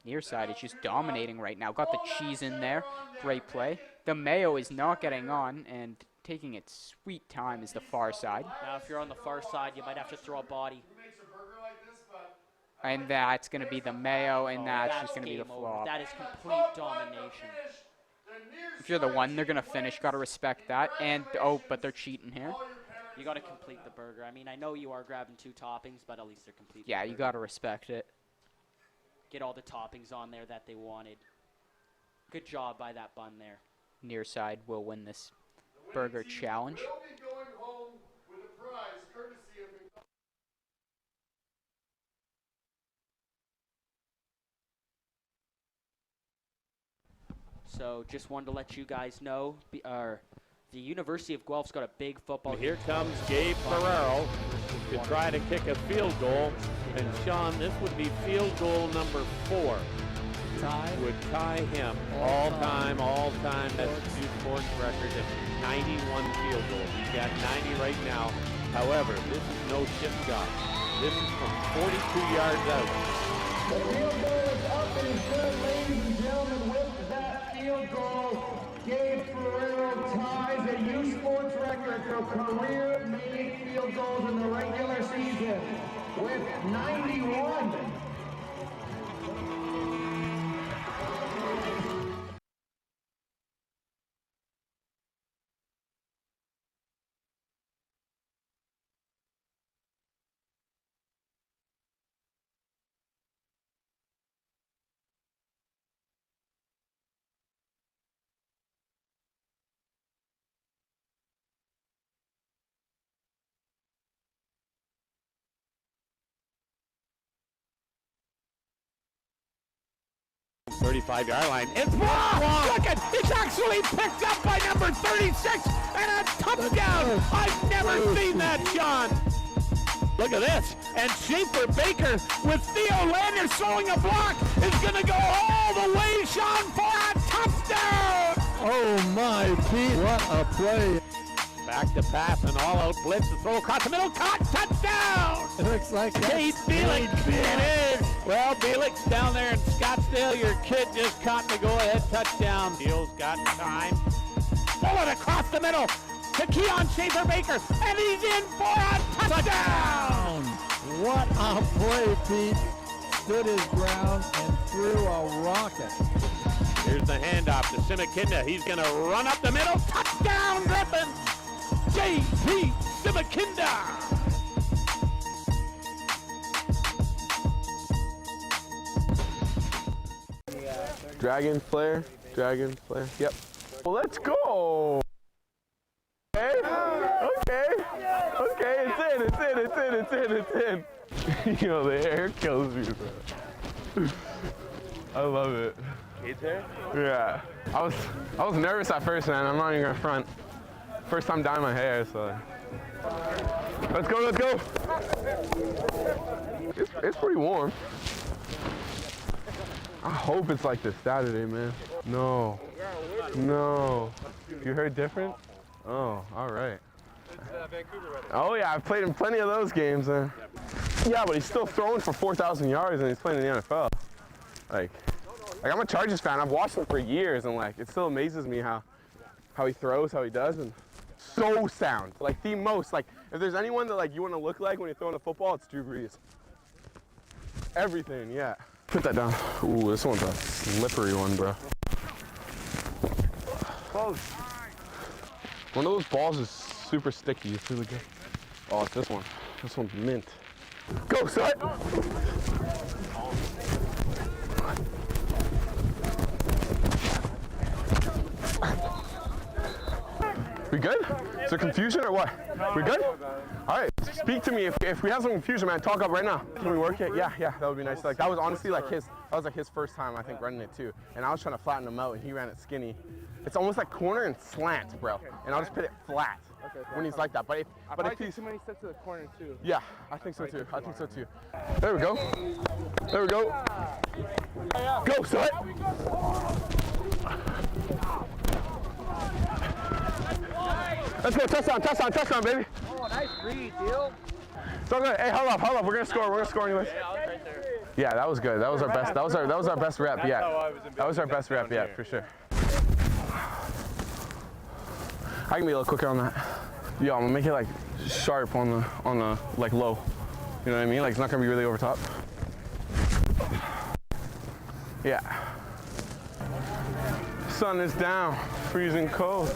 Near side is just dominating right now. Got the cheese in there. Great play. The mayo is not getting on, and taking its sweet time is the far side. Now if you're on the far side, you might have to throw a body. And that's going to be the mayo, and that's just going to be the game over. flop. That is complete domination. If you're the one, they're going to finish. Got to respect that. And, oh, but they're cheating here. You got to complete the burger. I mean, I know you are grabbing 2 toppings, but at least they're complete. Yeah, you got to respect it. Get all the toppings on there that they wanted. Good job by that bun there. Near side will win this burger challenge. Will be going home with a prize courtesy of McDonald's. So just wanted to let you guys know, the University of Guelph's got a big football. Here comes Gabe Ferrero to try to kick a field goal. And Sean, this would be field goal number 4. Would tie him all time. That's new sports record of 91 field goals. He's got 90 right now. However, this is no chip shot. This is from 42 yards out. The field goal is up and is good, ladies and gentlemen. With that field goal, Gabe Ferrero ties a U Sports record for career-made field goals in the regular season with 91. 35-yard line. It's blocked! Look at it's actually picked up by number 36 and a touchdown! I've never seen that, John! Look at this. And Schaefer Baker with Theo Lander throwing a block is going to go all the way, Sean, for a touchdown! Oh my, Pete, what a play. Back to pass, an all-out blitz, to throw across the middle, caught, touchdown! It looks like Kate Felix, it is! Well, Felix down there in Scottsdale, your kid just caught the go-ahead touchdown. Steele's got time. Bullet across the middle to Keon Schaefer Baker, and he's in for a touchdown! What a play, Pete. Stood his ground and threw a rocket. Here's the handoff to Simikinda. He's going to run up the middle. Touchdown, Griffin! J.P. Simikinda! Dragon Flare. Yep. Well, let's go. Okay. It's in. Yo, the hair kills me, bro. I love it. Kate's hair? Yeah. I was nervous at first, man. I'm not even gonna front. First time dyeing my hair, so. Let's go. It's pretty warm. I hope it's like this Saturday, man. No. You heard different? Oh, all right. Vancouver weather. Oh yeah, I've played in plenty of those games. Yeah, but he's still throwing for 4,000 yards and he's playing in the NFL. Like I'm a Chargers fan. I've watched him for years, and like it still amazes me how he throws, how he does, and so sound. Like the most. Like if there's anyone that like you want to look like when you're throwing a football, it's Drew Brees. Everything, yeah. Put that down. Ooh, this one's a slippery one, bro. Close. One of those balls is super sticky. It's really good. Oh, it's this one. This one's mint. Go, son! We good? Is there confusion or what? We good? All right, speak to me. If we have some confusion, man, talk up right now. Can we work it? Yeah, that would be nice. Like that was honestly like his first time, I think, running it too. And I was trying to flatten him out, and he ran it skinny. It's almost like corner and slant, bro. And I'll just put it flat when he's like that. But if he's too many steps to the corner too. yeah, I think so too. There we go. Go, son. Let's go, touchdown, baby. Oh, nice read, deal. It's all good. Hey, hold up. We're gonna score anyways. Yeah, I was right there. Yeah, that was good. That was our best. That was our best rep yet. That was our best rep yet, for sure. I can be a little quicker on that. Yo, I'm gonna make it like sharp on the like low. You know what I mean? Like it's not gonna be really over top. Yeah. Sun is down. Freezing cold.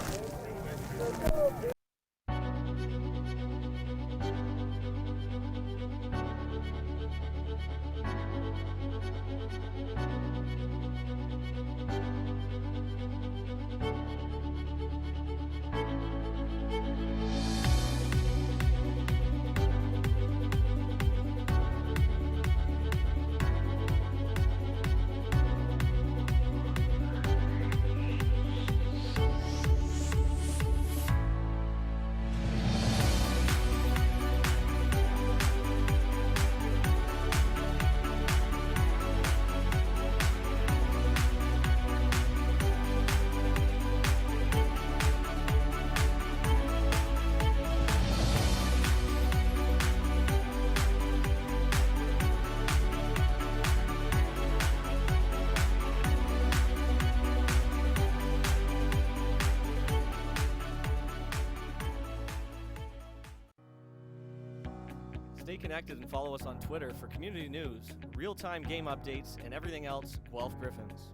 Stay connected and follow us on Twitter for community news, real-time game updates, and everything else Guelph Griffins.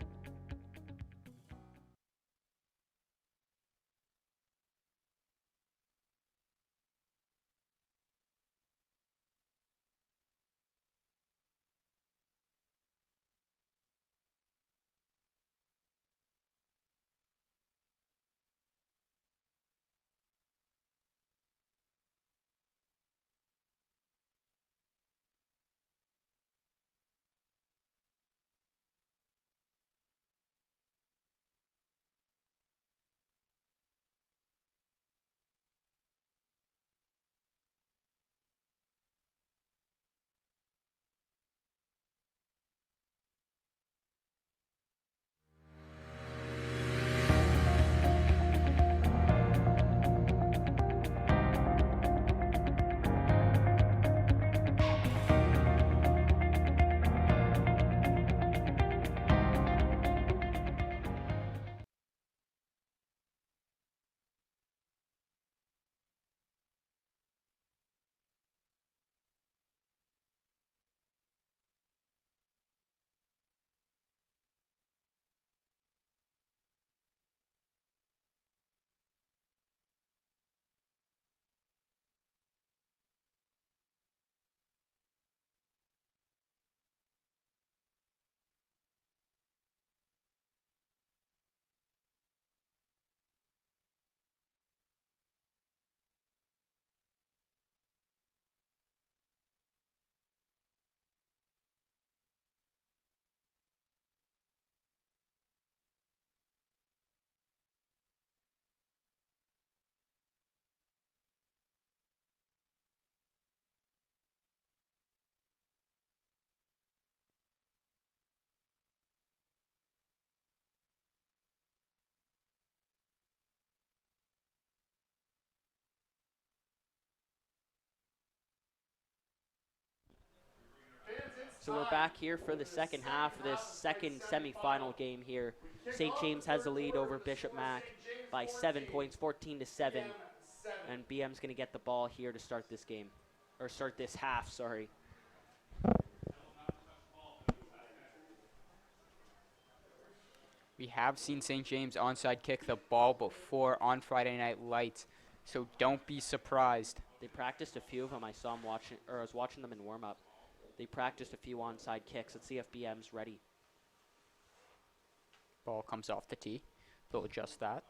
so we're back here for the second half of this second semifinal game here. St. James has the lead over Bishop Mac by 7 points, 14-7. And BM's going to get the ball here to start this game. Or start this half, sorry. We have seen St. James onside kick the ball before on Friday Night Lights, so don't be surprised. They practiced a few of them. I saw them watching, or I was watching them in warm-up. They practiced a few onside kicks. Let's see if BM's ready. Ball comes off the tee. They'll adjust that.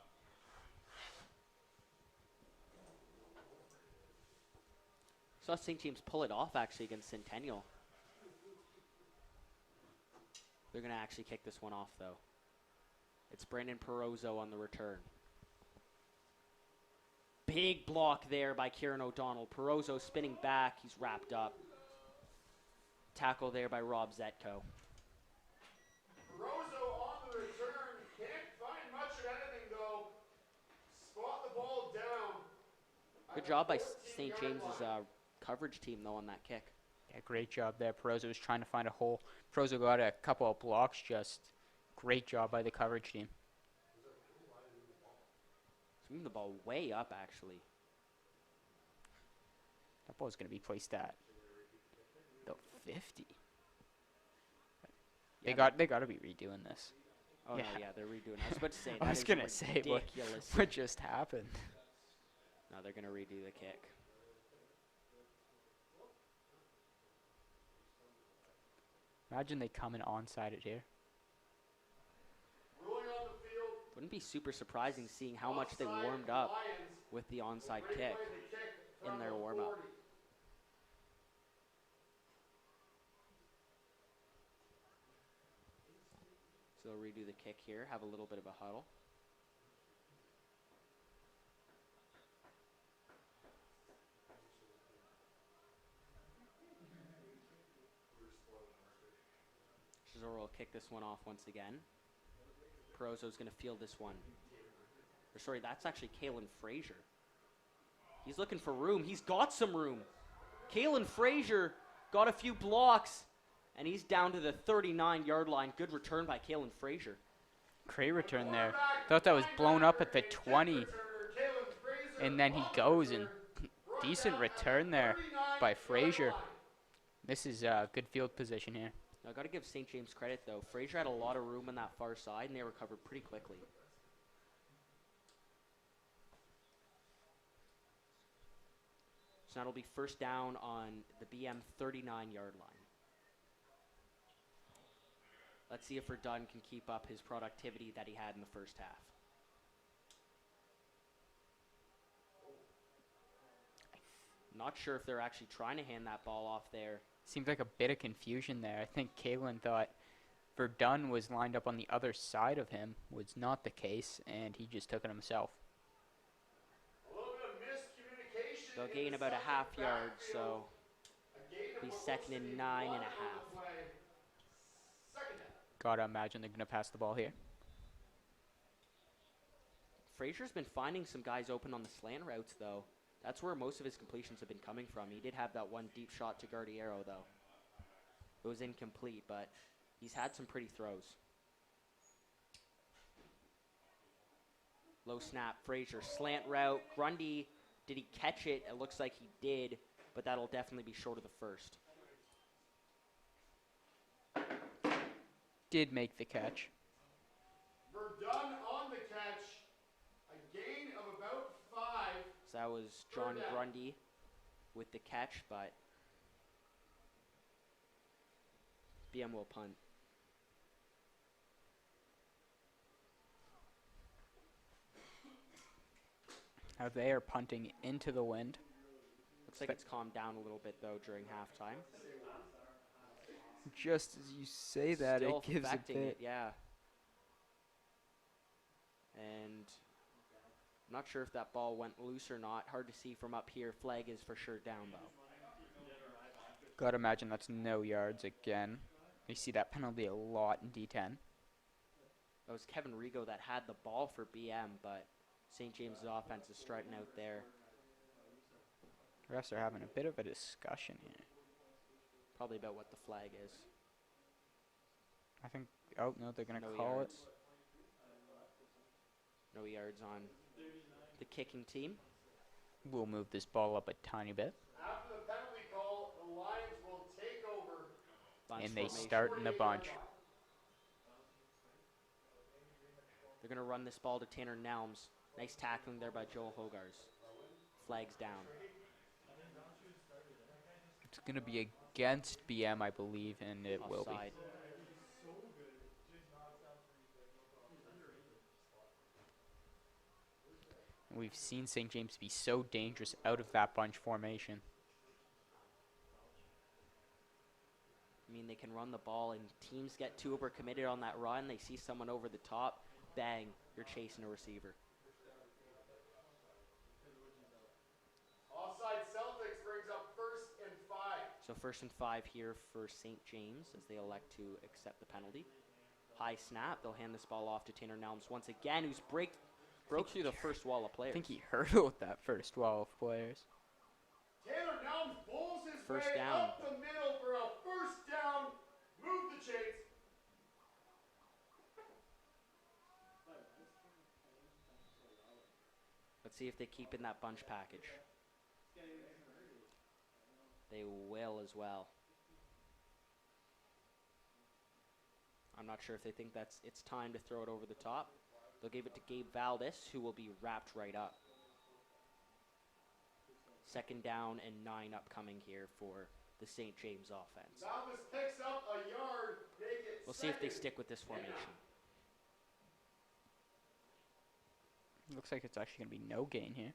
Saw St. James pull it off actually against Centennial. They're going to actually kick this one off though. It's Brandon Perozzo on the return. Big block there by Kieran O'Donnell. Perozzo spinning back. He's wrapped up. Tackle there by Rob Zetko. Perozzo on the return. Can't find much of anything though. Spot the ball down. Good job by St. James's coverage team though on that kick. Yeah, great job there. Perozzo was trying to find a hole. Perozzo got a couple of blocks just. Great job by the coverage team. Moving the ball way up actually. That ball's going to be placed at the 50. They got to be redoing this. Oh no, yeah, they're redoing it. I was about to say I that was is going to say ridiculous. what just happened. No, they're going to redo the kick. Imagine they come and onside it here. Ruling on the field. Wouldn't be super surprising seeing how much they warmed up with the onside kick in their warm-up. So they'll redo the kick here, have a little bit of a huddle. Chisora will kick this one off once again. Perozzo's going to field this one. Or sorry, that's actually Kalen Frazier. He's looking for room. He's got some room. Kalen Frazier got a few blocks, and he's down to the 39-yard line. Good return by Kalen Frazier. Great return there. Thought that was blown up at the 20. And then he goes, and decent return there by Frazier. This is good field position here. Now, I got to give St. James credit, though. Frazier had a lot of room on that far side, and they recovered pretty quickly. So now it'll be first down on the BM 39-yard line. Let's see if Verdun can keep up his productivity that he had in the first half. Not sure if they're actually trying to hand that ball off there. Seems like a bit of confusion there. I think Kalen thought Verdun was lined up on the other side of him. Was not the case, and he just took it himself. A little bit of miscommunication. They'll gain about a half yard, so be second and 9.5. Gotta imagine they're gonna pass the ball here. Frazier's been finding some guys open on the slant routes, though. That's where most of his completions have been coming from. He did have that one deep shot to Guardiero, though. It was incomplete, but he's had some pretty throws. Low snap, Frazier, slant route. Grundy, did he catch it? It looks like he did, but that'll definitely be short of the first. Did make the catch. Verdun on the catch. A gain of about 5. So that was John Grundy with the catch, but BM will punt. Now they are punting into the wind. Looks like it's calmed down a little bit, though, during halftime. Just as you say that, Still it gives a affecting bit. it, yeah. And I'm not sure if that ball went loose or not. Hard to see from up here. Flag is for sure down, though. Gotta imagine that's no yards again. You see that penalty a lot in D10. That was Kevin Rigo that had the ball for BM, but St. James's offense is strutting out there. The refs are having a bit of a discussion here. Probably about what the flag is. I think. Oh no, they're gonna No call yards. it. No yards on the kicking team. We'll move this ball up a tiny bit, After the penalty call, the Lions will take over. Bunch and they formation. start in the bunch. They're going to run this ball to Tanner Nelms. Nice tackling there by Joel Hogars. Flags down. It's gonna be against BM, I believe, and it will be. Offside. We've seen St. James be so dangerous out of that bunch formation. I mean, they can run the ball, and teams get too overcommitted on that run. They see someone over the top. Bang, you're chasing a receiver. Offside Celtics brings up 1st and 5. So 1st and 5 here for St. James as they elect to accept the penalty. High snap. They'll hand this ball off to Tanner Nelms once again, who's broke through the first wall of I players. think he hurdled that first wall of players. Tanner Nelms bowls his First way down. up the middle for a 1st down. Move the chains. Let's see if they keep in that bunch package. They will as well. I'm not sure if they think it's time to throw it over the top. They'll give it to Gabe Valdez, who will be wrapped right up. 2nd down and 9 upcoming here for the St. James offense. Valdez picks up a yard. Make it We'll see if they 2nd. stick with this formation. Looks like it's actually gonna be no gain here.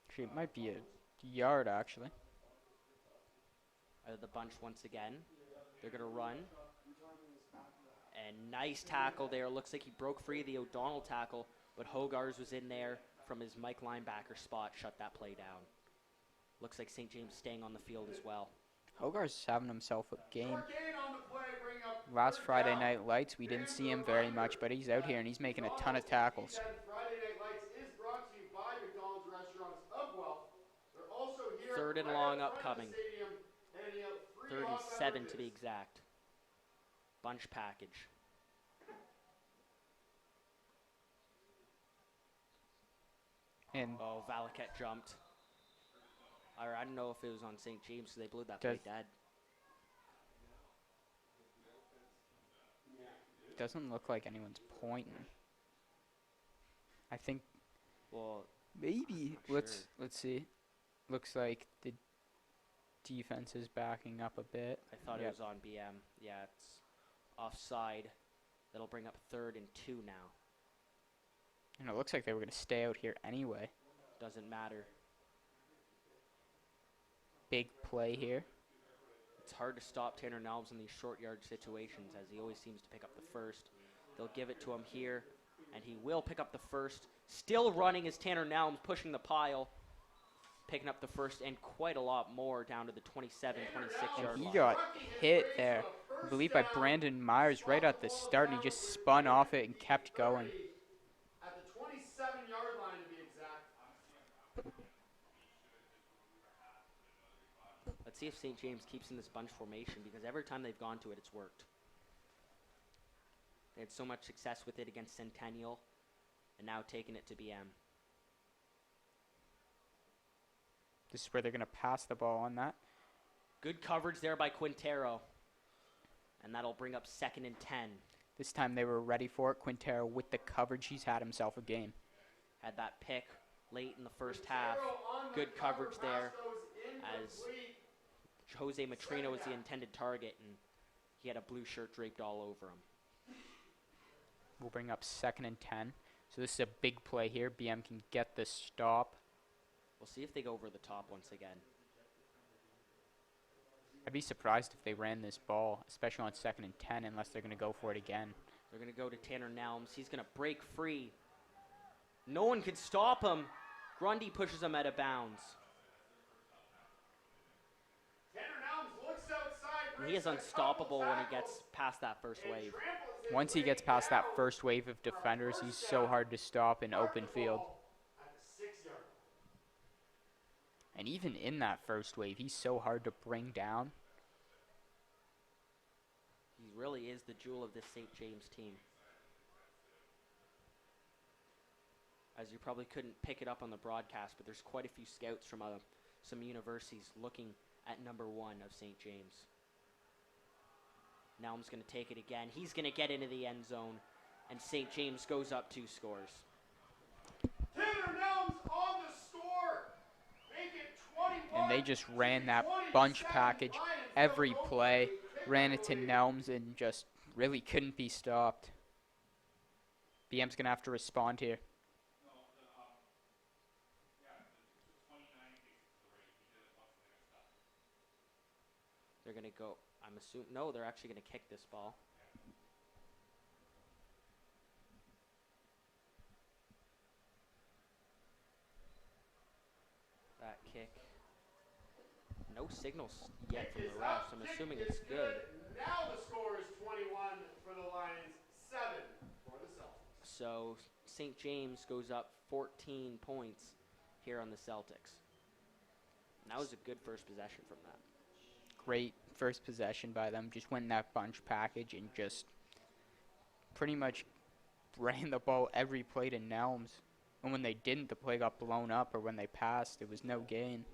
Actually, it might be a yard, actually. Out of the bunch once again. They're going to run. And nice tackle there. Looks like he broke free of the O'Donnell tackle, but Hogars was in there from his Mike linebacker spot, shut that play down. Looks like St. James staying on the field as well. Hogarth's having himself a game. Short gain on the play, bring up Last 3rd Friday down. Night Lights, we didn't see him very much, but he's out here and he's making a ton of tackles. Friday Night Lights is brought to you by McDonald's restaurants of Guelph. They're also here 3rd and right long out front upcoming. of the stadium, handing out free 3rd and hot 7 to beverages. be exact. Bunch package. And Oh, Valaket jumped. Or I don't know if it was on St. James, so they blew that play dead. doesn't look like anyone's pointing. I think Well, maybe Not let's see. Looks like the defense is backing up a bit. I thought Yep. it was on BM. Yeah, it's offside. That'll bring up 3rd and 2 now. And it looks like they were going to stay out here anyway. Doesn't matter. Big play here. It's hard to stop Tanner Nelms in these short yard situations, as he always seems to pick up the first. They'll give it to him here, and he will pick up the first. Still running is Tanner Nelms, pushing the pile, picking up the first and quite a lot more down to the 27, 26-yard He line. got hit there, I believe, by Brandon Myers right at the start, and he just spun off it and kept going. At the 27-yard line to be exact. Let's see if St. James keeps in this bunch formation, because every time they've gone to it, it's worked. They had so much success with it against Centennial, and now taking it to BM. This is where they're going to pass the ball on that. Good coverage there by Quintero, and that'll bring up 2nd and 10. This time they were ready for it. Quintero with the coverage, he's had himself a game. Had that pick late in the first half. Good coverage there, as Jose Matrino was the intended target, and he had a blue shirt draped all over him. We'll bring up 2nd and 10. So this is a big play here. BM can get the stop. We'll see if they go over the top once again. I'd be surprised if they ran this ball, especially on 2nd and 10, unless they're going to go for it again. They're going to go to Tanner Nelms. He's going to break free. No one could stop him. Grundy pushes him out of bounds. Tanner Nelms looks outside. And he is unstoppable when he gets past that first wave. Once he gets past that first wave of defenders, he's so hard to stop in open field. And even in that first wave, he's so hard to bring down. He really is the jewel of this St. James team. As you probably couldn't pick it up on the broadcast, but there's quite a few scouts from some universities looking at number 1 of St. James. Nelm's going to take it again. He's going to get into the end zone, and St. James goes up 2 scores. Tanner Nelms on the score. Make it 21. And they just ran that bunch package every play, ran it to Nelms, and just really couldn't be stopped. BM's going to have to respond here. They're going to go, I'm assuming, no, they're actually going to kick this ball. That kick. No signals yet from the refs. I'm assuming it's good. Now the score is 21 for the Lions, 7 for the Celtics. So St. James goes up 14 points here on the Celtics. And that was a good first possession from that. Great first possession by them. Just went in that bunch package and just pretty much ran the ball every play to Nelms. And when they didn't, the play got blown up, or when they passed, it was no gain.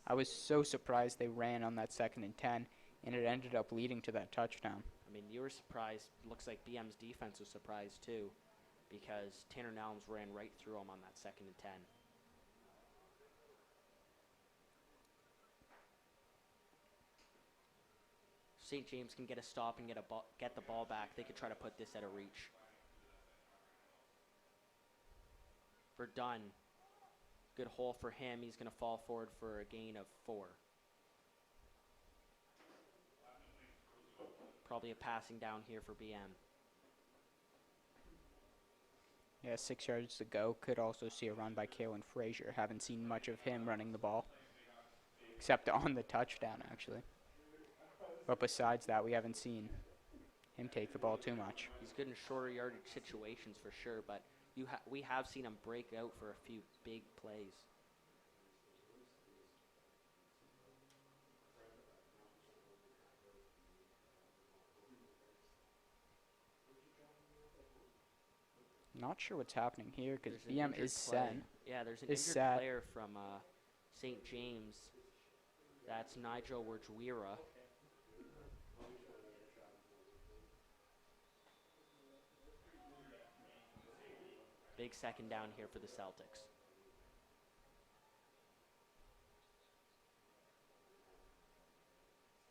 I was so surprised they ran on that 2nd and 10, and it ended up leading to that touchdown. I mean, you were surprised. Looks like BM's defense was surprised too, because Tanner Nelms ran right through him on that 2nd and 10. St. James can get a stop and get the ball back. They could try to put this at a reach. For Dunn, good hole for him. He's going to fall forward for a gain of 4. Probably a passing down here for BM. Yeah, 6 yards to go. Could also see a run by Kalen Frazier. Haven't seen much of him running the ball, except on the touchdown, actually. But besides that, we haven't seen him take the ball too much. He's good in shorter yardage situations for sure, but we have seen him break out for a few big plays. Not sure what's happening here because There's an BM injured is set. Yeah, there's an Is injured set. player from St. James. That's Nigel Werjwira. Big second down here for the Celtics.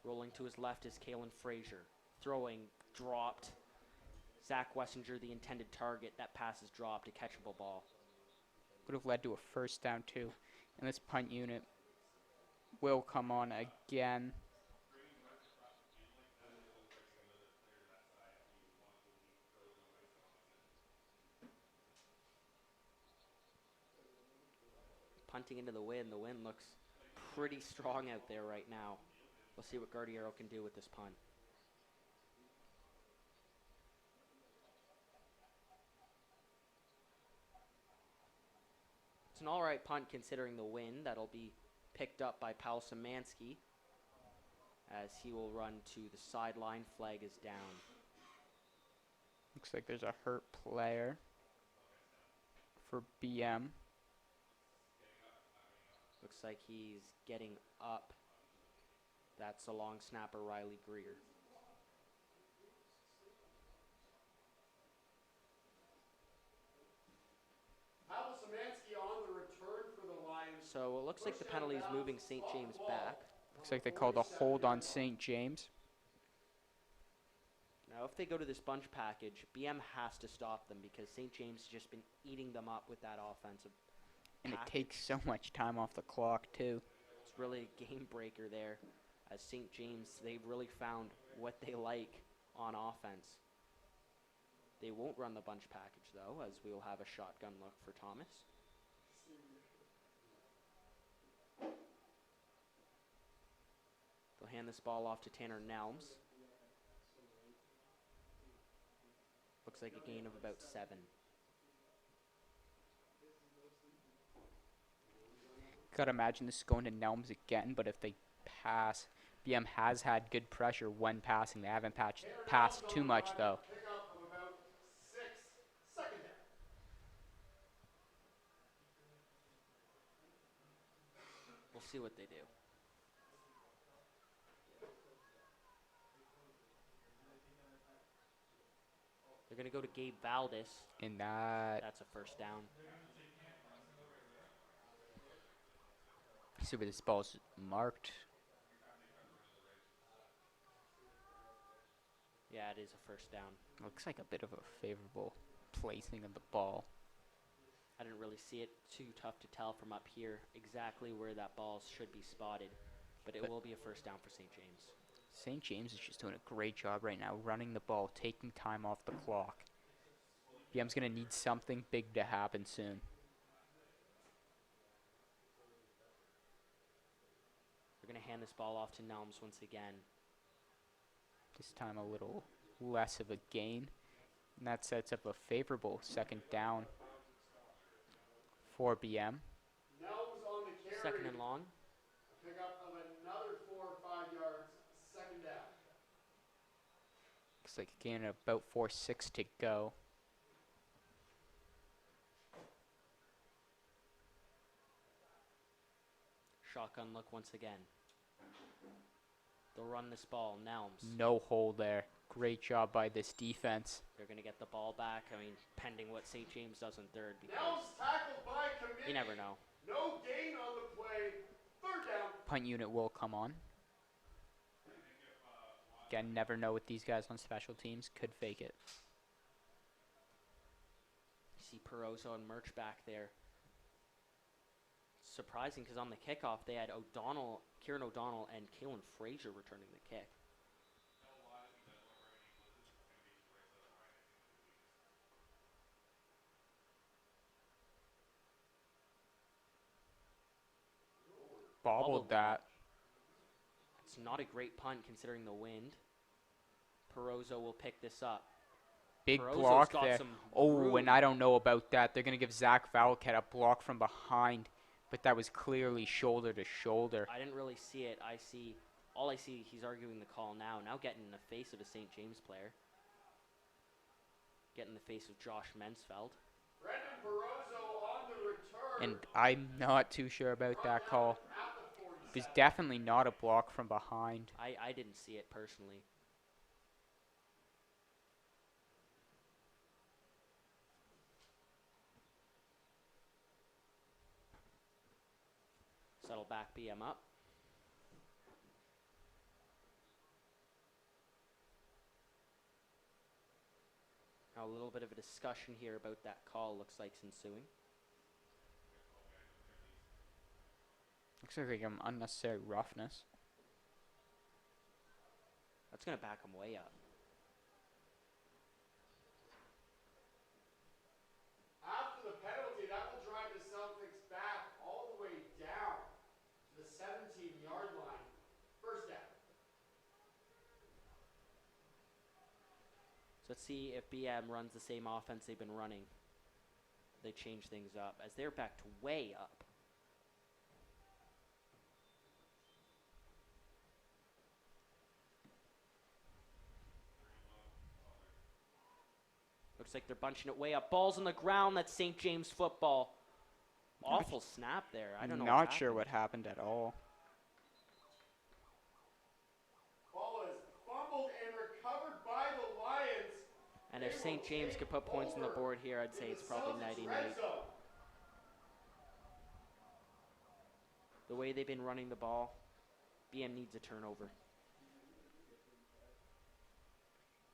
Rolling to his left is Kalen Frazier. Throwing, dropped. Zach Wessinger, the intended target. That pass is dropped, a catchable ball. Would have led to a first down too. And this punt unit will come on again. Punting into the wind. The wind looks pretty strong out there right now. We'll see what Guardiero can do with this punt. It's an all right punt considering the wind. That'll be picked up by Paul Szymanski as he will run to the sideline. Flag is down. Looks like there's a hurt player for BM. Looks like he's getting up. That's a long snapper, Riley Greer. Pavel Szymanski on the return for the Lions. So it looks like the penalty is moving St. James back. Looks like they called a hold on St. James. Now if they go to this bunch package, BM has to stop them because St. James has just been eating them up with that offensive And it package. takes so much time off the clock too. It's really a game breaker there. As St. James, they've really found what they like on offense. They won't run the bunch package, though, as we will have a shotgun look for Thomas. They'll hand this ball off to Tanner Nelms. Looks like a gain of about 7. Gotta imagine this is going to Nelms again, but if they pass, BM has had good pressure when passing. They haven't passed too much, though. Pickup of about 6. Second down. We'll see what they do. They're going to go to Gabe Valdez. And that, That's a first down. see where this ball's marked. Yeah, it is a first down. Looks like a bit of a favorable placing of the ball. I didn't really see it. Too tough to tell from up here exactly where that ball should be spotted. But it will be a first down for St. James. St. James is just doing a great job right now, running the ball, taking time off the clock. BM's going to need something big to happen soon. We're going to hand this ball off to Nelms once again. This time a little less of a gain. And that sets up a favorable second down for BM. Nelms on the carry. Second and long. A pickup of another 4 or 5 yards. Second down. Looks like a gain of about 4-6 to go. Shotgun look once again. They'll run this ball. Nelms. No hole there. Great job by this defense. They're going to get the ball back. I mean, pending what St. James does in third. Because Nelms tackled by committee. you never know. No gain on the play. Third down. Punt unit will come on. Again, never know with these guys on special teams. Could fake it. You see Perozzo and Murch back there. Surprising because on the kickoff they had Kieran O'Donnell and Kalen Frazier returning the kick. Bobbled that. It's not a great punt considering the wind. Perozzo will pick this up. Big Perozzo's block got there. some Oh, room. and I don't know about that. They're going to give Zach Valcat a block from behind, but that was clearly shoulder to shoulder. I didn't really see it. All I see, he's arguing the call now. Now getting in the face of a St. James player. Getting in the face of Josh Mensfeld. Brendan Perozzo on the return. And I'm not too sure about that call. At the 47. It was definitely not a block from behind. I didn't see it personally. Settle back BM up. Now a little bit of a discussion here about that call looks like it's ensuing. Looks like unnecessary roughness. That's going to back him way up. After the penalty, that will drive the Celtics back all the way down to the 17-yard line. First down. So let's see if BM runs the same offense they've been running. They change things up as they're backed way up. Looks like they're bunching it way up. Ball's on the ground. That's St. James football. Awful snap there. I don't know. Not sure what happened at all. Ball is fumbled and recovered by the Lions. And if St. James could put points on the board here, I'd say it's probably nighty-night. The way they've been running the ball, BM needs a turnover.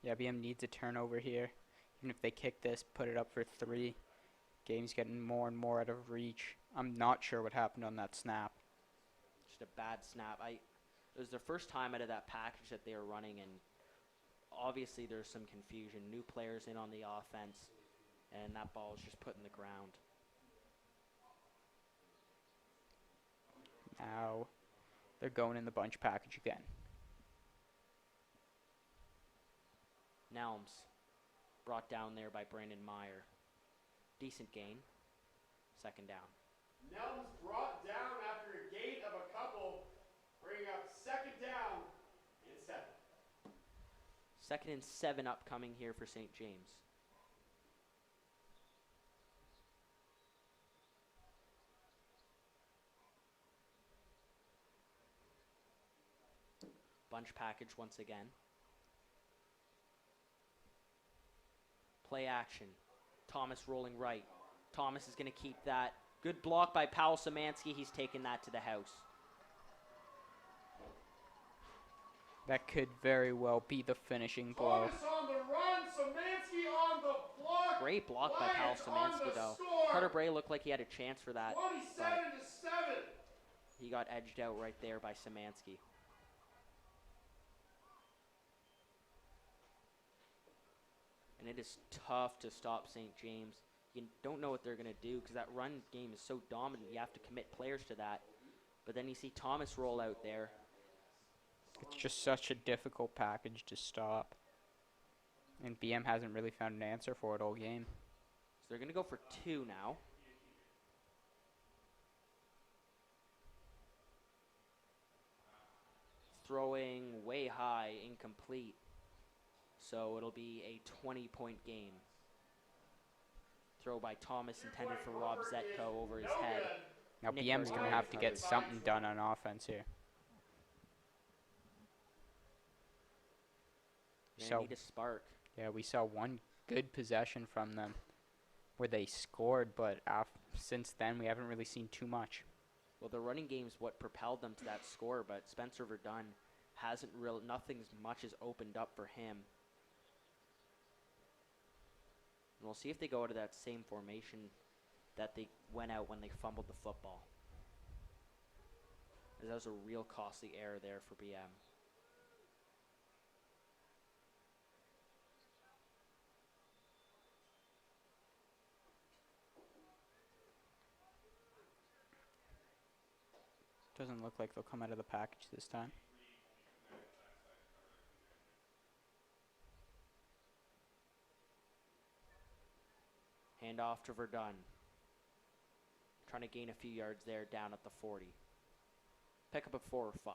Yeah, BM needs a turnover here. Even if they kick this, put it up for 3. Game's getting more and more out of reach. I'm not sure what happened on that snap. Just a bad snap. It was their first time out of that package that they were running, and obviously there's some confusion. New players in on the offense, and that ball was just put in the ground. Now they're going in the bunch package again. Nelms brought down there by Brandon Meyer. Decent gain. Second down. Nelms brought down after a gain of a couple, bringing up second down and 7. 2nd and 7 upcoming here for St. James. Bunch package once again. Play action. Thomas rolling right. Thomas is going to keep that. Good block by Powell Szymanski. He's taken that to the house. That could very well be the finishing blow. Thomas on the run, Szymanski on the block. Great block by Powell Lions on Szymanski, the though. score. Carter Bray looked like he had a chance for that. 27 to 7. He got edged out right there by Szymanski. And it is tough to stop St. James. You don't know what they're going to do because that run game is so dominant. You have to commit players to that. But then you see Thomas roll out there. It's just such a difficult package to stop. And BM hasn't really found an answer for it all game. So they're going to go for 2 now. Throwing way high, incomplete. So it'll be a 20-point game. Throw by Thomas intended for Rob Zetko over his head. Now Nick BM's going to Gardner have to get something done on offense here. They need a spark. Yeah, we saw one good possession from them where they scored, but since then we haven't really seen too much. Well, the running game's what propelled them to that score, but Spencer Verdun hasn't nothing much has opened up for him. And we'll see if they go to that same formation that they went out when they fumbled the football. As that was a real costly error there for BM. Doesn't look like they'll come out of the package this time. Hand off to Verdun. Trying to gain a few yards there down at the 40. Pick up a 4 or 5.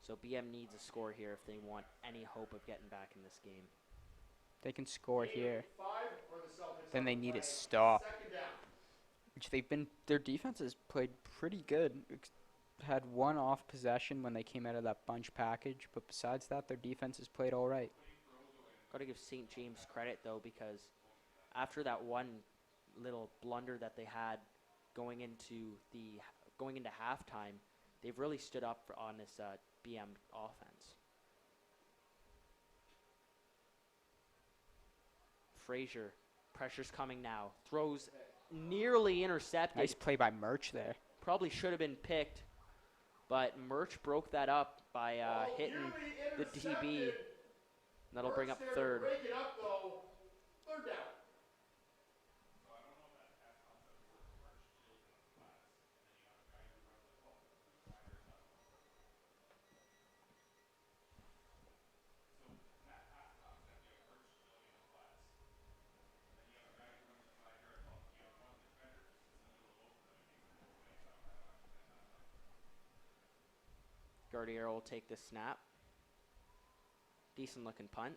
So BM needs a score here if they want any hope of getting back in this game. They can score here. 5 for the Celtics. Then they need a stop. Which their defense has played pretty good. Had one off possession when they came out of that bunch package, but besides that, their defense has played all right. Got to give St. James credit though, because after that one little blunder that they had going into halftime, they've really stood up on this BM offense. Frazier, pressure's coming now. Throws nearly intercepted. Nice play by Murch there. Probably should have been picked, but Murch broke that up by hitting the DB. That'll bring up 3rd. Break it up though. 3rd down. Gardner will take this snap. Decent looking punt.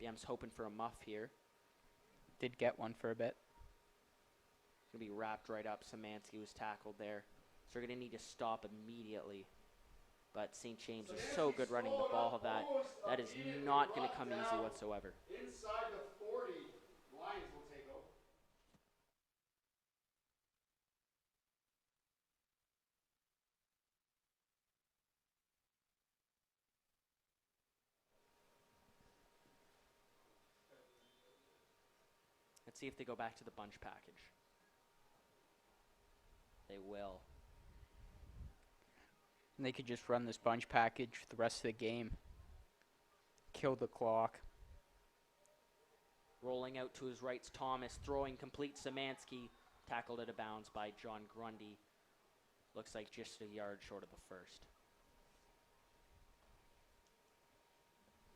BM's hoping for a muff here. Did get one for a bit. It's going to be wrapped right up. Szymanski was tackled there. So they're going to need to stop immediately. But St. James is so good running the ball that is not going to come easy whatsoever. Inside the 40, Lions will take over. Let's see if they go back to the bunch package. They will. And they could just run this bunch package for the rest of the game. Kill the clock. Rolling out to his right's Thomas, throwing complete. Szymanski tackled out of bounds by John Grundy. Looks like just a yard short of the first.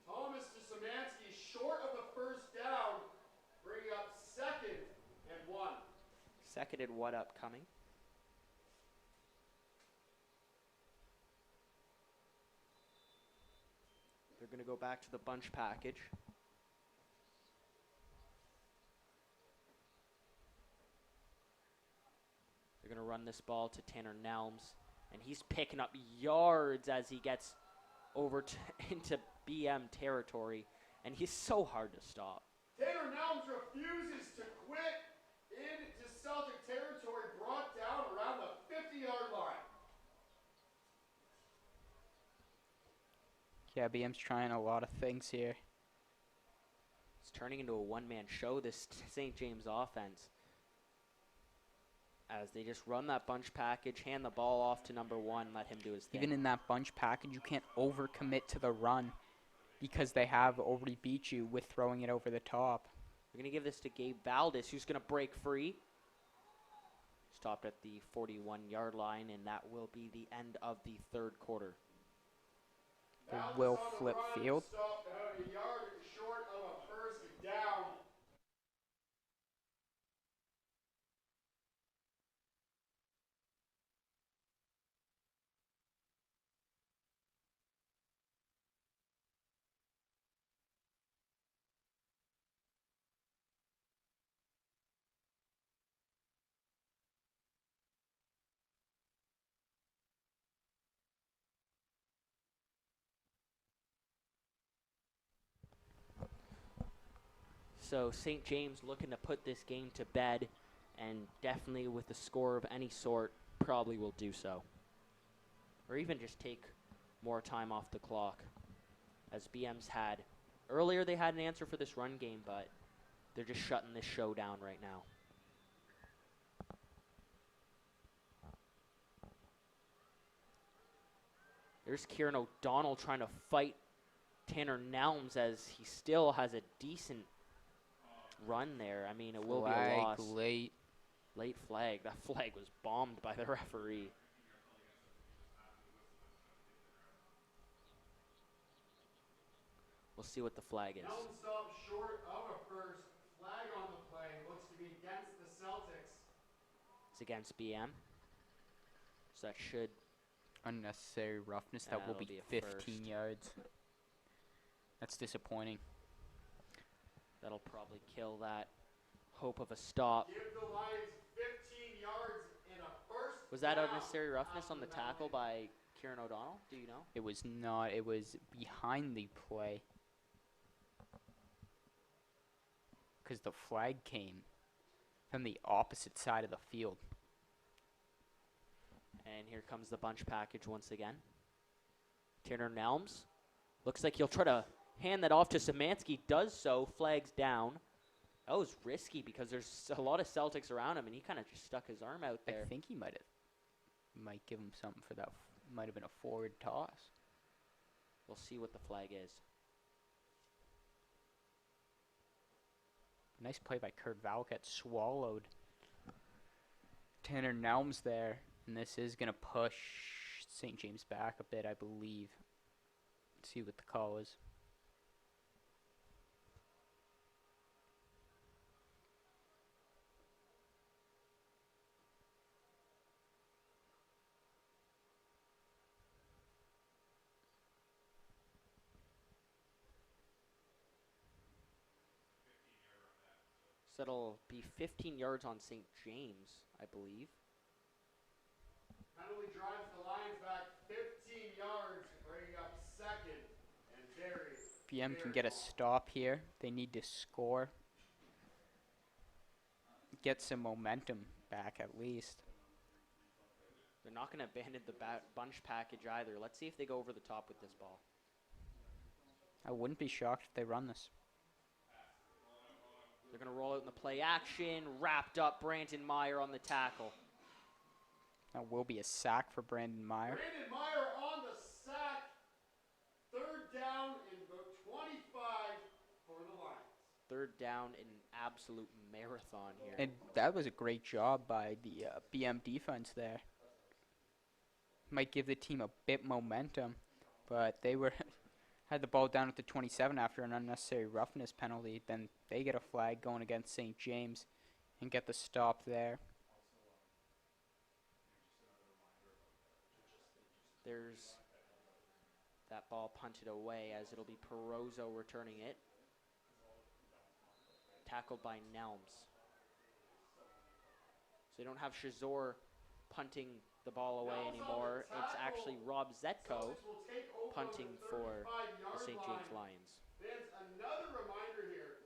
Thomas to Szymanski, short of the first down, bringing Second and 1 upcoming. They're going to go back to the bunch package. They're going to run this ball to Tanner Nelms, and he's picking up yards as he gets over into BM territory, and he's so hard to stop. Tanner Nelms refuses to quit into Celtic territory, brought down around the 50-yard line. Yeah, BM's trying a lot of things here. It's turning into a one-man show, this St. James offense, as they just run that bunch package, hand the ball off to number 1, let him do his thing. Even in that bunch package, you can't overcommit to the run because they have already beat you with throwing it over the top. We're going to give this to Gabe Valdez, who's going to break free. Stopped at the 41-yard line, and that will be the end of the third quarter. They will flip field. Stopped about a yard short of a first down. So St. James looking to put this game to bed, and definitely with a score of any sort, probably will do so. Or even just take more time off the clock, as BM's had. Earlier they had an answer for this run game, but they're just shutting this show down right now. There's Kieran O'Donnell trying to fight Tanner Nelms as he still has a decent run there. I mean, it will be a loss. Late. Late flag. That flag was bombed by the referee. We'll see what the flag is. Nelms stopped short of a first. Flag on the play. Looks to be against the Celtics. It's against BM. So that should... Unnecessary roughness. That will That'll be be a 15 first. yards. That's disappointing. That'll probably kill that hope of a stop. Give the Lions 15 yards in a first. Was that down unnecessary roughness on the after tackle penalty. by Kieran O'Donnell? Do you know? It was not. It was behind the play. Because the flag came from the opposite side of the field. And here comes the bunch package once again. Tanner Nelms. Looks like he'll try to hand that off to Szymanski. Does so. Flags down. That was risky because there's a lot of Celtics around him, and he kind of just stuck his arm out there. I think he might give him something for that. Might have been a forward toss. We'll see what the flag is. Nice play by Kurt Valket. Swallowed Tanner Nelms there. And this is going to push St. James back a bit, I believe. Let's see what the call is. So that'll be 15 yards on St. James, I believe. Penalty drives the Lions back 15 yards, bringing up second and very. BM can get a stop here. They need to score. Get some momentum back at least. They're not going to abandon the bunch package either. Let's see if they go over the top with this ball. I wouldn't be shocked if they run this. They're going to roll out in the play action. Wrapped up Brandon Meyer on the tackle. That will be a sack for Brandon Meyer. Brandon Meyer on the sack. Third down in about 25 for the Lions. Third down in an absolute marathon here. And that was a great job by the BM defense there. Might give the team a bit momentum, but they had the ball down at the 27 after an unnecessary roughness penalty. Then they get a flag going against St. James and get the stop there. There's that ball punted away as it'll be Perozzo returning it. Tackled by Nelms. So they don't have Shazor punting the ball away anymore. It's actually Rob Zetko punting for the St. James Lions. Fans, another reminder here.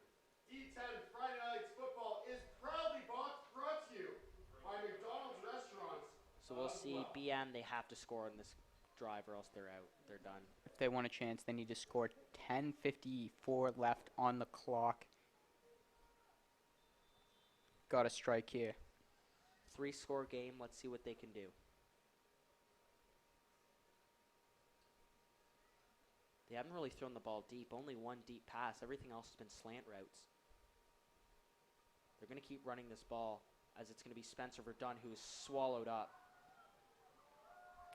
D10 Friday Nights Football is proudly brought to you by McDonald's restaurants. So we'll see BM, they have to score on this drive or else they're out. They're done. If they want a chance, they need to score 10:54 left on the clock. Got a strike here. 3-score game. Let's see what they can do. They haven't really thrown the ball deep. Only one deep pass. Everything else has been slant routes. They're going to keep running this ball as it's going to be Spencer Verdun who is swallowed up.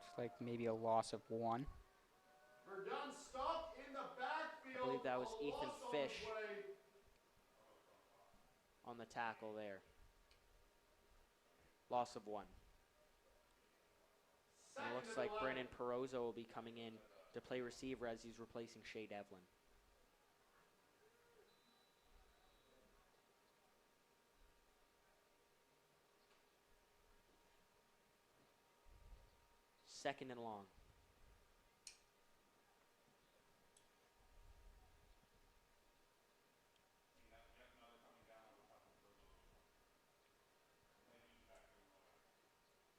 It's like maybe a loss of 1. Verdun stopped in the backfield. I believe that was A Ethan loss on Fish the play. on the tackle there. Loss of 1. And it looks like Brennan Perozzo will be coming in to play receiver as he's replacing Shea Devlin. Second and long.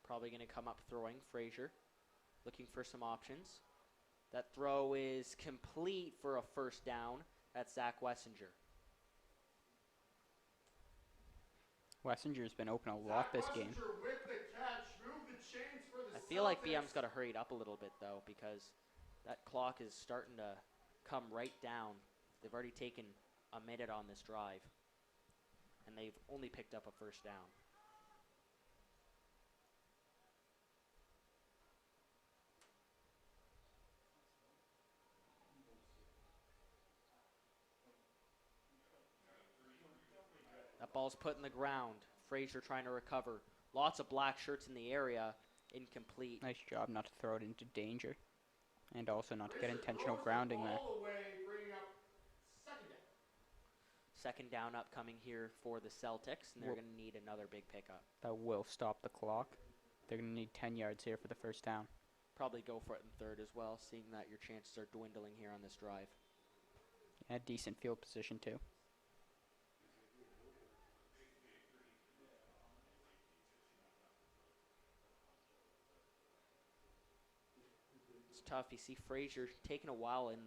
Probably going to come up throwing. Frazier looking for some options. That throw is complete for a first down. That's Zach Wessinger. Wessinger's been open a lot this game. With the catch, move the chains for the I feel like Celtics. BM's got to hurry it up a little bit, though, because that clock is starting to come right down. They've already taken a minute on this drive, and they've only picked up a first down. That ball's put in the ground. Frazier trying to recover. Lots of black shirts in the area. Incomplete. Nice job not to throw it into danger. And also not to get intentional grounding there. All the way, bringing up second down. Second down upcoming here for the Celtics, and they're going to need another big pickup. That will stop the clock. They're going to need 10 yards here for the first down. Probably go for it in third as well, seeing that your chances are dwindling here on this drive. Yeah, decent field position too. It's tough. You see Frazier taking a while in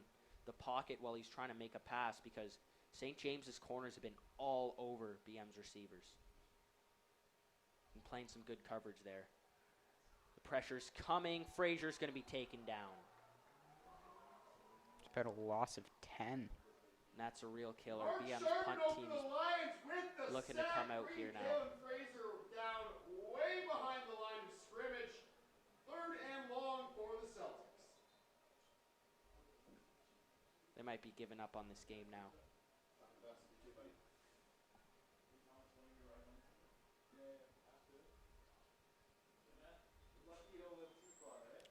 the pocket while he's trying to make a pass because St. James's corners have been all over BM's receivers. And playing some good coverage there. The pressure's coming. Frazier's going to be taken down. It's about a loss of 10. And that's a real killer. Mark BM's Sharpen punt over team the is Lions with the looking to sack. come out here now. Kellen Frazier down way behind the line of scrimmage. Third and long for the Celtics. They might be giving up on this game now.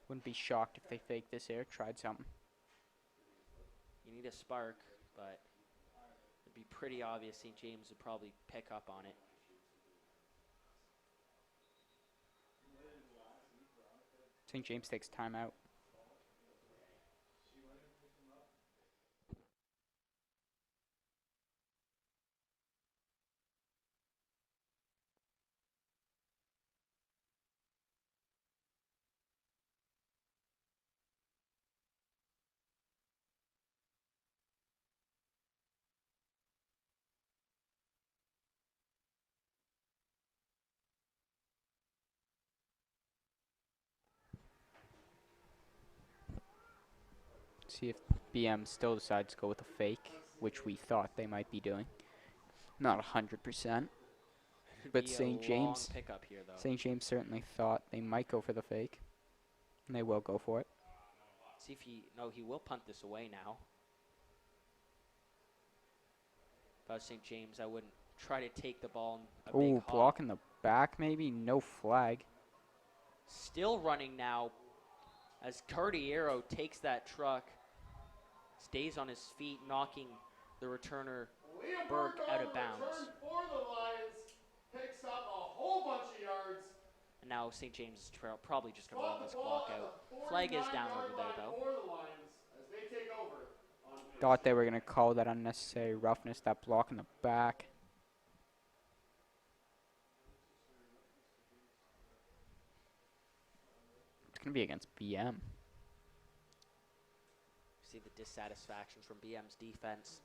Wouldn't be shocked if they faked this here, tried something. You need a spark, but it'd be pretty obvious St. James would probably pick up on it. St. James takes timeout. See if BM still decides to go with a fake, which we thought they might be doing. Not 100%. But Be a St. long James, pickup here, though. St. James certainly thought they might go for the fake. And they will go for it. See if he will punt this away now. If I was St. James, I wouldn't try to take the ball in a big Oh, hop. block in the back maybe, no flag. Still running now. as Cardiero takes that truck, stays on his feet, knocking the returner Liam Burke Burke out on of the bounds. return for the Lions. Picks up a whole bunch of yards. And now St. James is probably just going to run Spot this the ball clock at out. the Flag is down 49-yard over there, line though. for the Lions as they take over on pitch Thought they two. were going to call that unnecessary roughness, that block in the back. It's going to be against BM. See the dissatisfaction from BM's defense.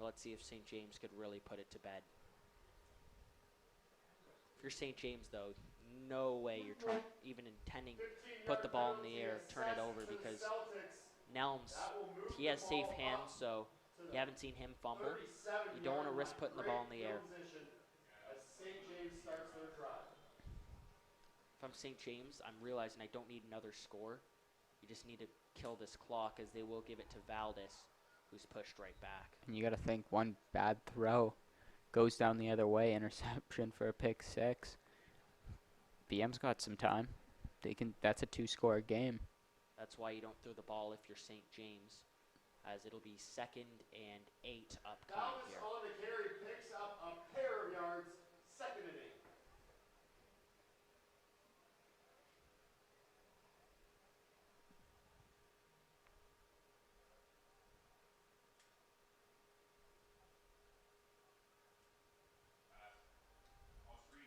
Let's see if St. James could really put it to bed. If you're St. James, though, no way you're trying, even intending, put the ball in the air, turn it over, because Nelms, he has safe hands, so you haven't seen him fumble. You don't want to risk putting the ball in the air. As St. James starts their drive. If I'm St. James, I'm realizing I don't need another score. You just need to kill this clock, as they will give it to Valdez, who's pushed right back. And you got to think one bad throw goes down the other way, interception for a pick six. BM's got some time. That's a 2-score game. That's why you don't throw the ball if you're St. James, as it'll be 2nd and 8 upcoming Valdez here. on the carry picks up a pair of yards. 2nd and 8.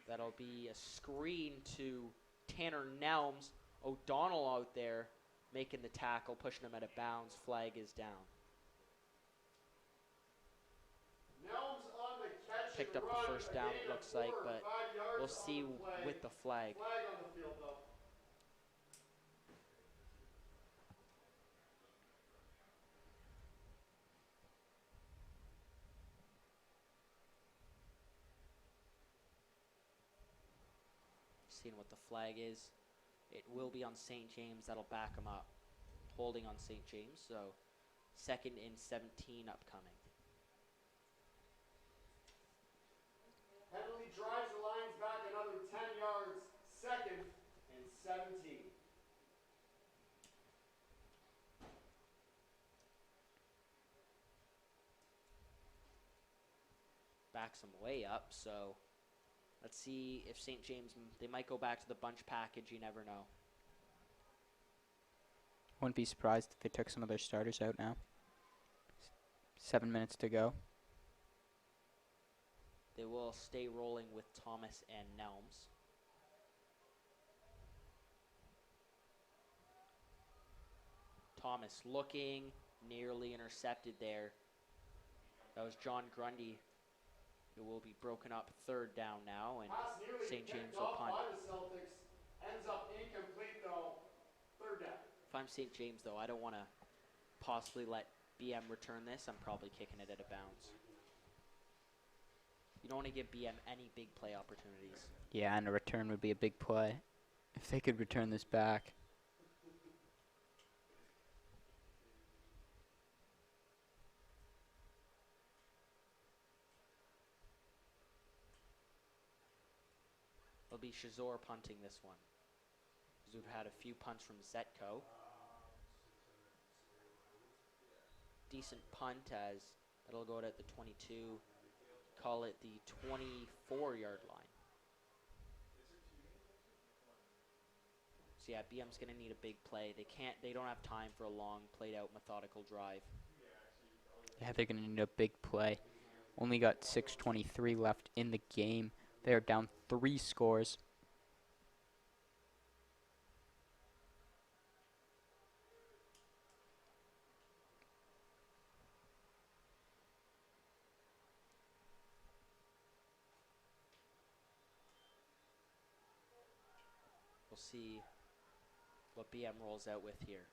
That'll be a screen to Tanner Nelms. O'Donnell out there making the tackle, pushing him out of bounds. Flag is down. Nelms on the catch Picked and up run, the first a down, gain it of looks like, 4 or but 5 yards we'll on see the play. with the flag. Flag on the field, though. Seeing what the flag is. It will be on St. James. That'll back him up. Holding on St. James, so 2nd and 17 upcoming. Penalty drives the Lions back another 10 yards. 2nd and 17. Backs him way up, so let's see if St. James, they might go back to the bunch package. You never know. Wouldn't be surprised if they took some of their starters out now. 7 minutes to go. They will stay rolling with Thomas and Nelms. Thomas looking, nearly intercepted there. That was John Grundy. It will be broken up 3rd down now, and Pass nearly St. James picked will off punt. by the Celtics. Ends up incomplete, though. 3rd down. If I'm St. James, though, I don't want to possibly let BM return this. I'm probably kicking it out of bounds. You don't want to give BM any big play opportunities. Yeah, and a return would be a big play. If they could return this back. It'll be Shazor punting this one. Because we've had a few punts from Zetko. Decent punt, as it'll go out at the 22. Call it the 24-yard line. So yeah, BM's gonna need a big play. They don't have time for a long, played-out, methodical drive. Yeah, they're going to need a big play. Only got 6:23 left in the game. They're down 3 scores. We'll see what BM rolls out with here.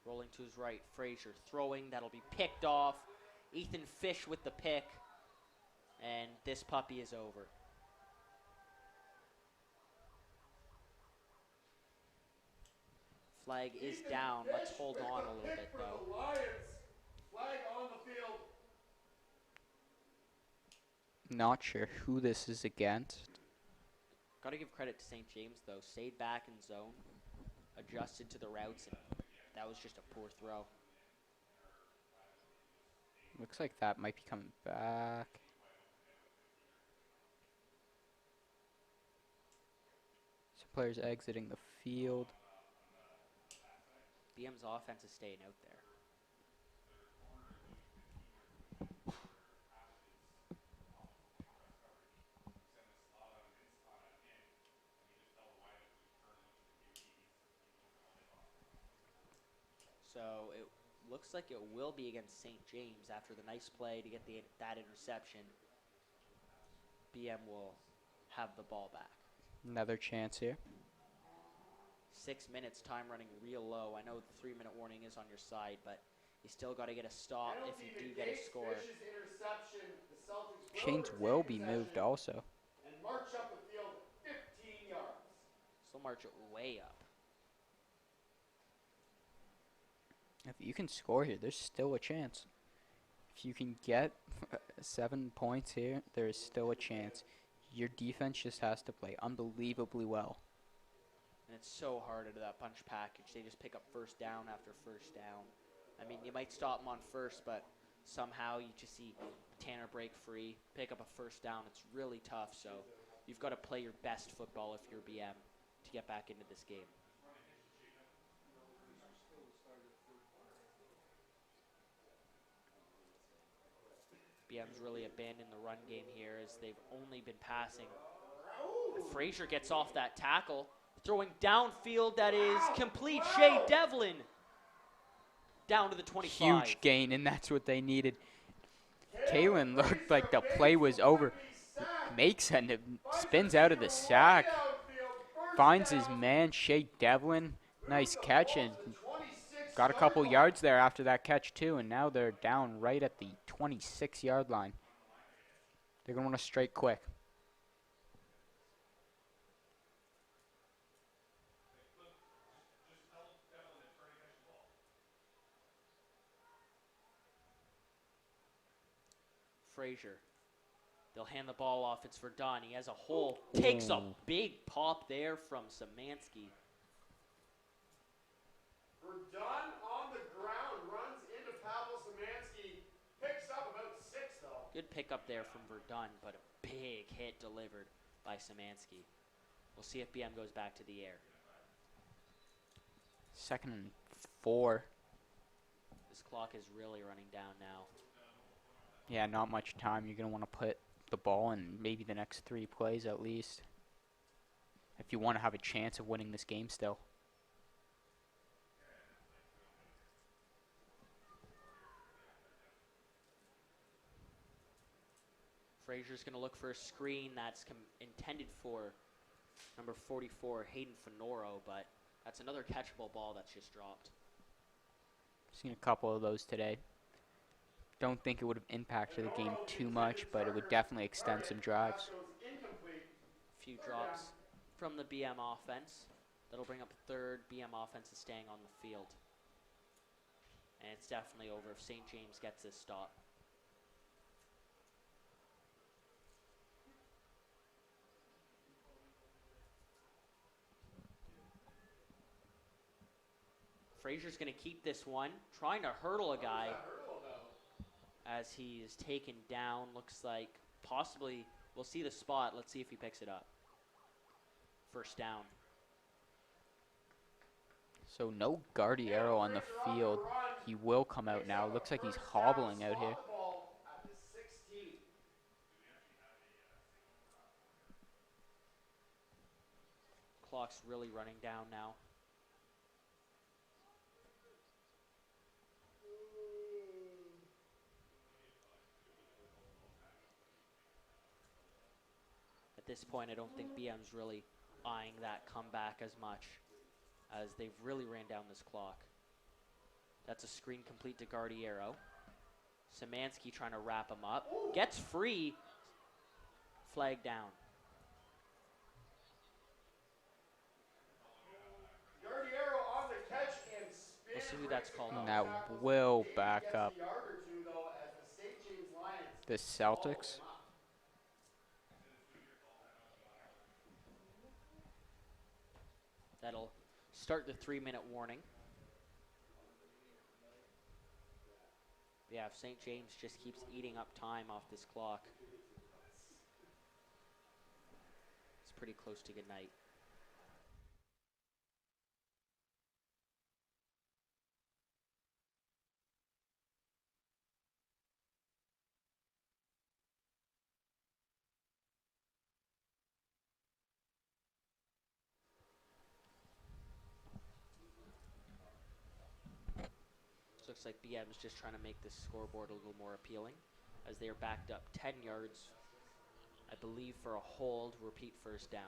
Rolling to his right, Frazier throwing, that'll be picked off. Ethan Fish with the pick, and this puppy is over. Flag is down. Let's hold on a little bit, For though. the Lions. Flag on the field. Not sure who this is against. Got to give credit to St. James, though. Stayed back in zone, adjusted to the routes, and that was just a poor throw. Looks like that might be coming back. Some players exiting the field. BM's offense is staying out there. So it looks like it will be against St. James after the nice play to get that interception. BM will have the ball back. Another chance here. 6 minutes, time running real low. I know the 3-minute warning is on your side, but you still got to get a stop if you do get a score. Chains will be moved also. And march up the field 15 yards. So march it way up. If you can score here, there's still a chance. If you can get 7 points here, there is still a chance. Your defense just has to play unbelievably well. And it's so hard into that punch package. They just pick up first down after first down. I mean, you might stop them on first, but somehow you just see Tanner break free, pick up a first down. It's really tough, so you've got to play your best football if you're BM to get back into this game. BM's really abandoned the run game here as they've only been passing. Frazier gets off that tackle, throwing downfield. That is complete. Shea Devlin down to the 25. Huge gain, and that's what they needed. Kalen looked like the play was over. Makes and it spins out of the sack. Finds his man, Shea Devlin. Nice catch, and got a couple yards there after that catch too, and now they're down right at the 26-yard line. They're going to want to strike quick. Frazier. They'll hand the ball off. It's Verdun. He has a hole. Takes a big pop there from Szymanski. Verdun on the ground, runs into Pavel Szymanski, picks up about 6 though. Good pickup there from Verdun, but a big hit delivered by Szymanski. We'll see if BM goes back to the air. 2nd and 4. This clock is really running down now. Yeah, not much time. You're going to want to put the ball in maybe the next 3 plays at least, if you want to have a chance of winning this game still. Frazier's going to look for a screen that's intended for number 44, Hayden Fenoro, but that's another catchable ball that's just dropped. Seen a couple of those today. Don't think it would have impacted the game too much, but it would definitely extend some drives. A few drops from the BM offense. That'll bring up 3rd. BM offense is staying on the field. And it's definitely over if St. James gets this stop. Frazier's going to keep this one, trying to hurdle a guy as he is taken down. Looks like possibly we'll see the spot. Let's see if he picks it up. First down. So no Guardiero on the field. He will come out now. Looks like he's hobbling out here. Clock's really running down now. At this point, I don't think BM's really eyeing that comeback as much, as they've really ran down this clock. That's a screen complete to Guardiero. Szymanski trying to wrap him up. Gets free. Flag down. Guardiero on the catch see who that's called And on. that will back up Gets a yard or two, though, as the St. James Lions the Celtics. follow him up. That'll start the 3-minute warning. Yeah, if St. James just keeps eating up time off this clock, it's pretty close to good night. Looks like BM is just trying to make this scoreboard a little more appealing as they are backed up 10 yards, I believe, for a hold, repeat first down.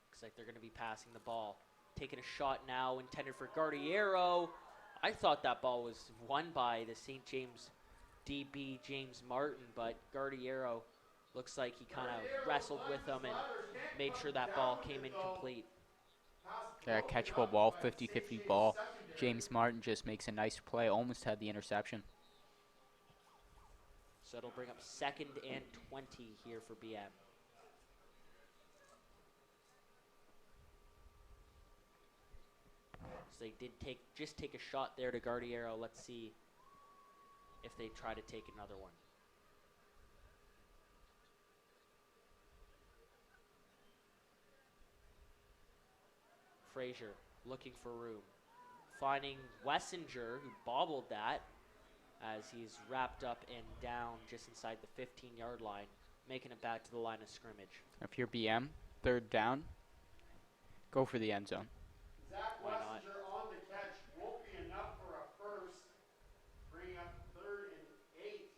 Looks like they're going to be passing the ball. Taking a shot now, intended for Gardiero. I thought that ball was won by the St. James DB, James Martin, but Gardiero looks like he kind of wrestled with him and made sure that ball came incomplete. Yeah, catchable ball, 50-50 ball. James Martin just makes a nice play, almost had the interception. So it'll bring up 2nd and 20 here for BM. So they did just take a shot there to Gardiero. Let's see if they try to take another one. Frazier looking for room. Finding Wessinger, who bobbled that as he's wrapped up and down just inside the 15-yard line, making it back to the line of scrimmage. If you're BM, 3rd down, go for the end zone. Zach Why not? Wessinger on the catch won't be enough for a first, bringing up 3rd and 8.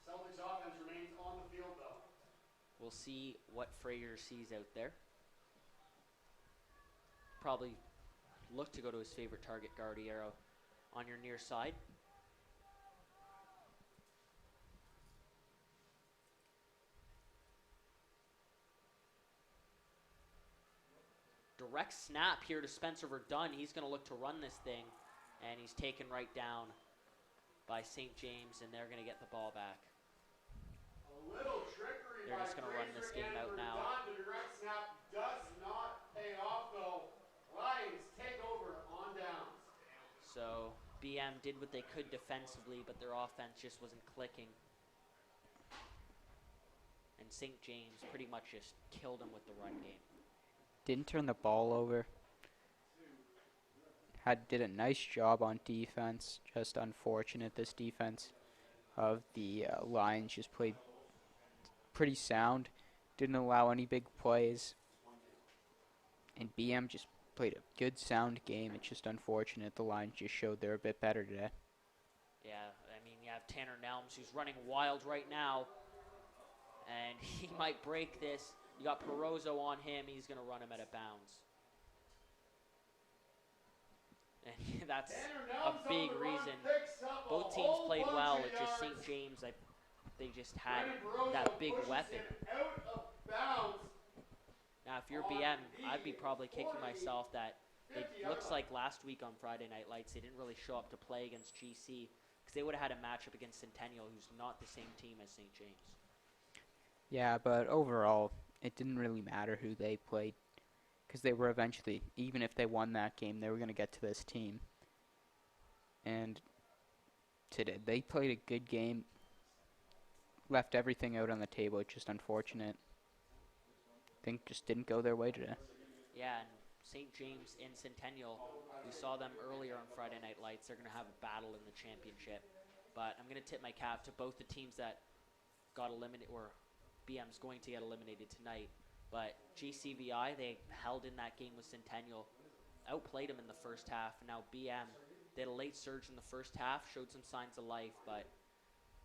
Celtics offense remains on the field, though. We'll see what Frazier sees out there. Probably look to go to his favorite target, Gardiero, on your near side. Direct snap here to Spencer Verdun. He's going to look to run this thing, and he's taken right down by St. James, and they're going to get the ball back. A little trickery They're by just going to run this Frazier game and out now. Verdun. The direct snap does not pay off, though. Lions take over on downs. So BM did what they could defensively, but their offense just wasn't clicking. And St. James pretty much just killed him with the run game. Didn't turn the ball over. Did a nice job on defense. Just unfortunate this defense of the Lions just played pretty sound. Didn't allow any big plays. And BM just played a good sound game. It's just unfortunate the Lions just showed they're a bit better today. Yeah, I mean, you have Tanner Nelms who's running wild right now. And he might break this. You got Perozzo on him. He's going to run him out of bounds. And that's a big reason. Both teams played well. It's just St. James, they just had that big weapon. Out of bounds. Now, if you're BM, I'd be probably kicking myself that it looks like last week on Friday Night Lights, they didn't really show up to play against GC because they would have had a matchup against Centennial, who's not the same team as St. James. Yeah, but overall, it didn't really matter who they played because they were eventually, even if they won that game, they were going to get to this team. And today, they played a good game, left everything out on the table. It's just unfortunate. I think just didn't go their way today. Yeah, and St. James and Centennial, we saw them earlier on Friday Night Lights. They're going to have a battle in the championship. But I'm going to tip my cap to both the teams that got eliminated, or BM's going to get eliminated tonight. But GCVI, they held in that game with Centennial, outplayed them in the first half. And now BM, they had a late surge in the first half, showed some signs of life, but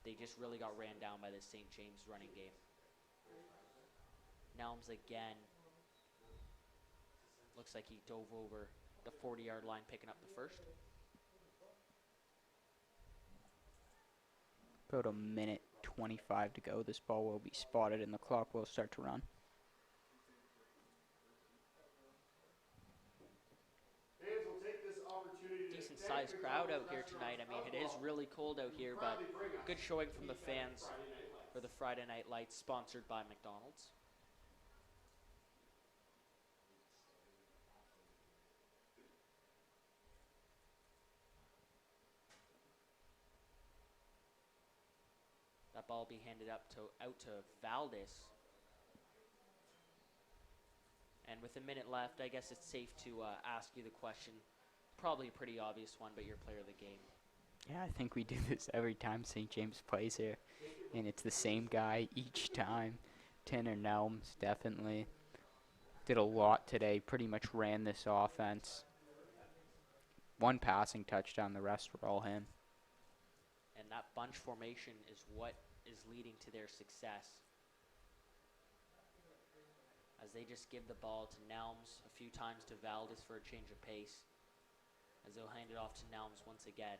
they just really got ran down by this St. James running game. Nelms again. Looks like he dove over the 40-yard line, picking up the first. About a minute 25 to go. This ball will be spotted and the clock will start to run. Fans will take this opportunity to Decent thank sized the crowd out Commonwealth here tonight. I mean, it is really cold out here, but good showing from the fans for the Friday Night Lights, sponsored by McDonald's. That ball be handed out to Valdez. And with a minute left, I guess it's safe to ask you the question. Probably a pretty obvious one, but you're player of the game. Yeah, I think we do this every time St. James plays here. And it's the same guy each time. Tanner Nelms definitely did a lot today. Pretty much ran this offense. One passing touchdown, the rest were all him. And that bunch formation is what is leading to their success. As they just give the ball to Nelms, a few times to Valdez for a change of pace. As they'll hand it off to Nelms once again.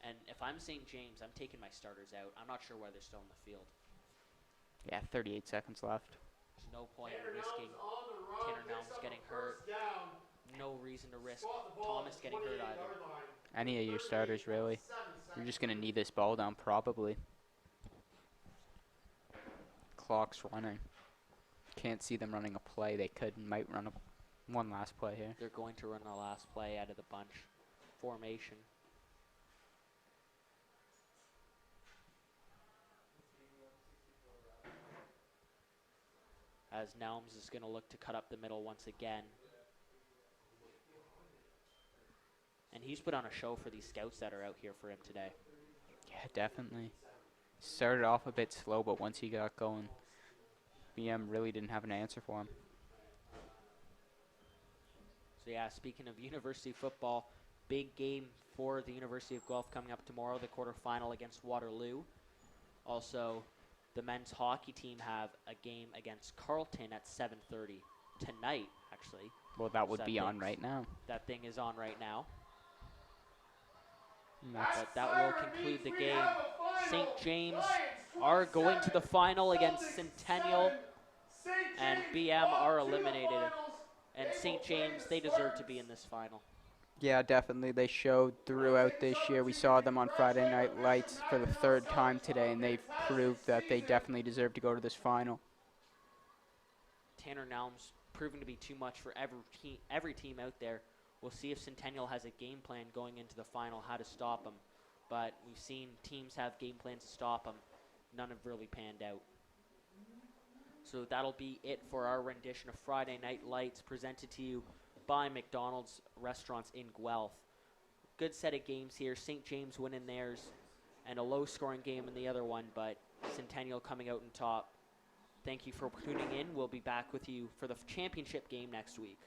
And if I'm St. James, I'm taking my starters out. I'm not sure why they're still in the field. Yeah, 38 seconds left. There's no point in risking Tanner Nelms getting hurt. No reason to risk Thomas getting hurt either. Any of your starters, really. You're just going to need this ball down, probably. Clock's running. Can't see them running a play. They might run one last play here. They're going to run the last play out of the bunch formation. As Nelms is going to look to cut up the middle once again. And he's put on a show for these scouts that are out here for him today. Yeah, definitely. Started off a bit slow, but once he got going, BM really didn't have an answer for him. So yeah, speaking of university football, big game for the University of Guelph coming up tomorrow, the quarterfinal against Waterloo. Also, the men's hockey team have a game against Carleton at 7:30 tonight, actually. Well, that would be on right now. That thing is on right now. But that will conclude the game. St. James are going to the final against Centennial, and BM are eliminated. And St. James, they deserve to be in this final. Yeah, definitely. They showed throughout this year. We saw them on Friday Night Lights for the third time today, and they've proved that they definitely deserve to go to this final. Tanner Nelms proving to be too much for every team out there. We'll see if Centennial has a game plan going into the final, how to stop them. But we've seen teams have game plans to stop them. None have really panned out. So that'll be it for our rendition of Friday Night Lights, presented to you by McDonald's restaurants in Guelph. Good set of games here. St. James winning theirs, and a low-scoring game in the other one, but Centennial coming out on top. Thank you for tuning in. We'll be back with you for the championship game next week.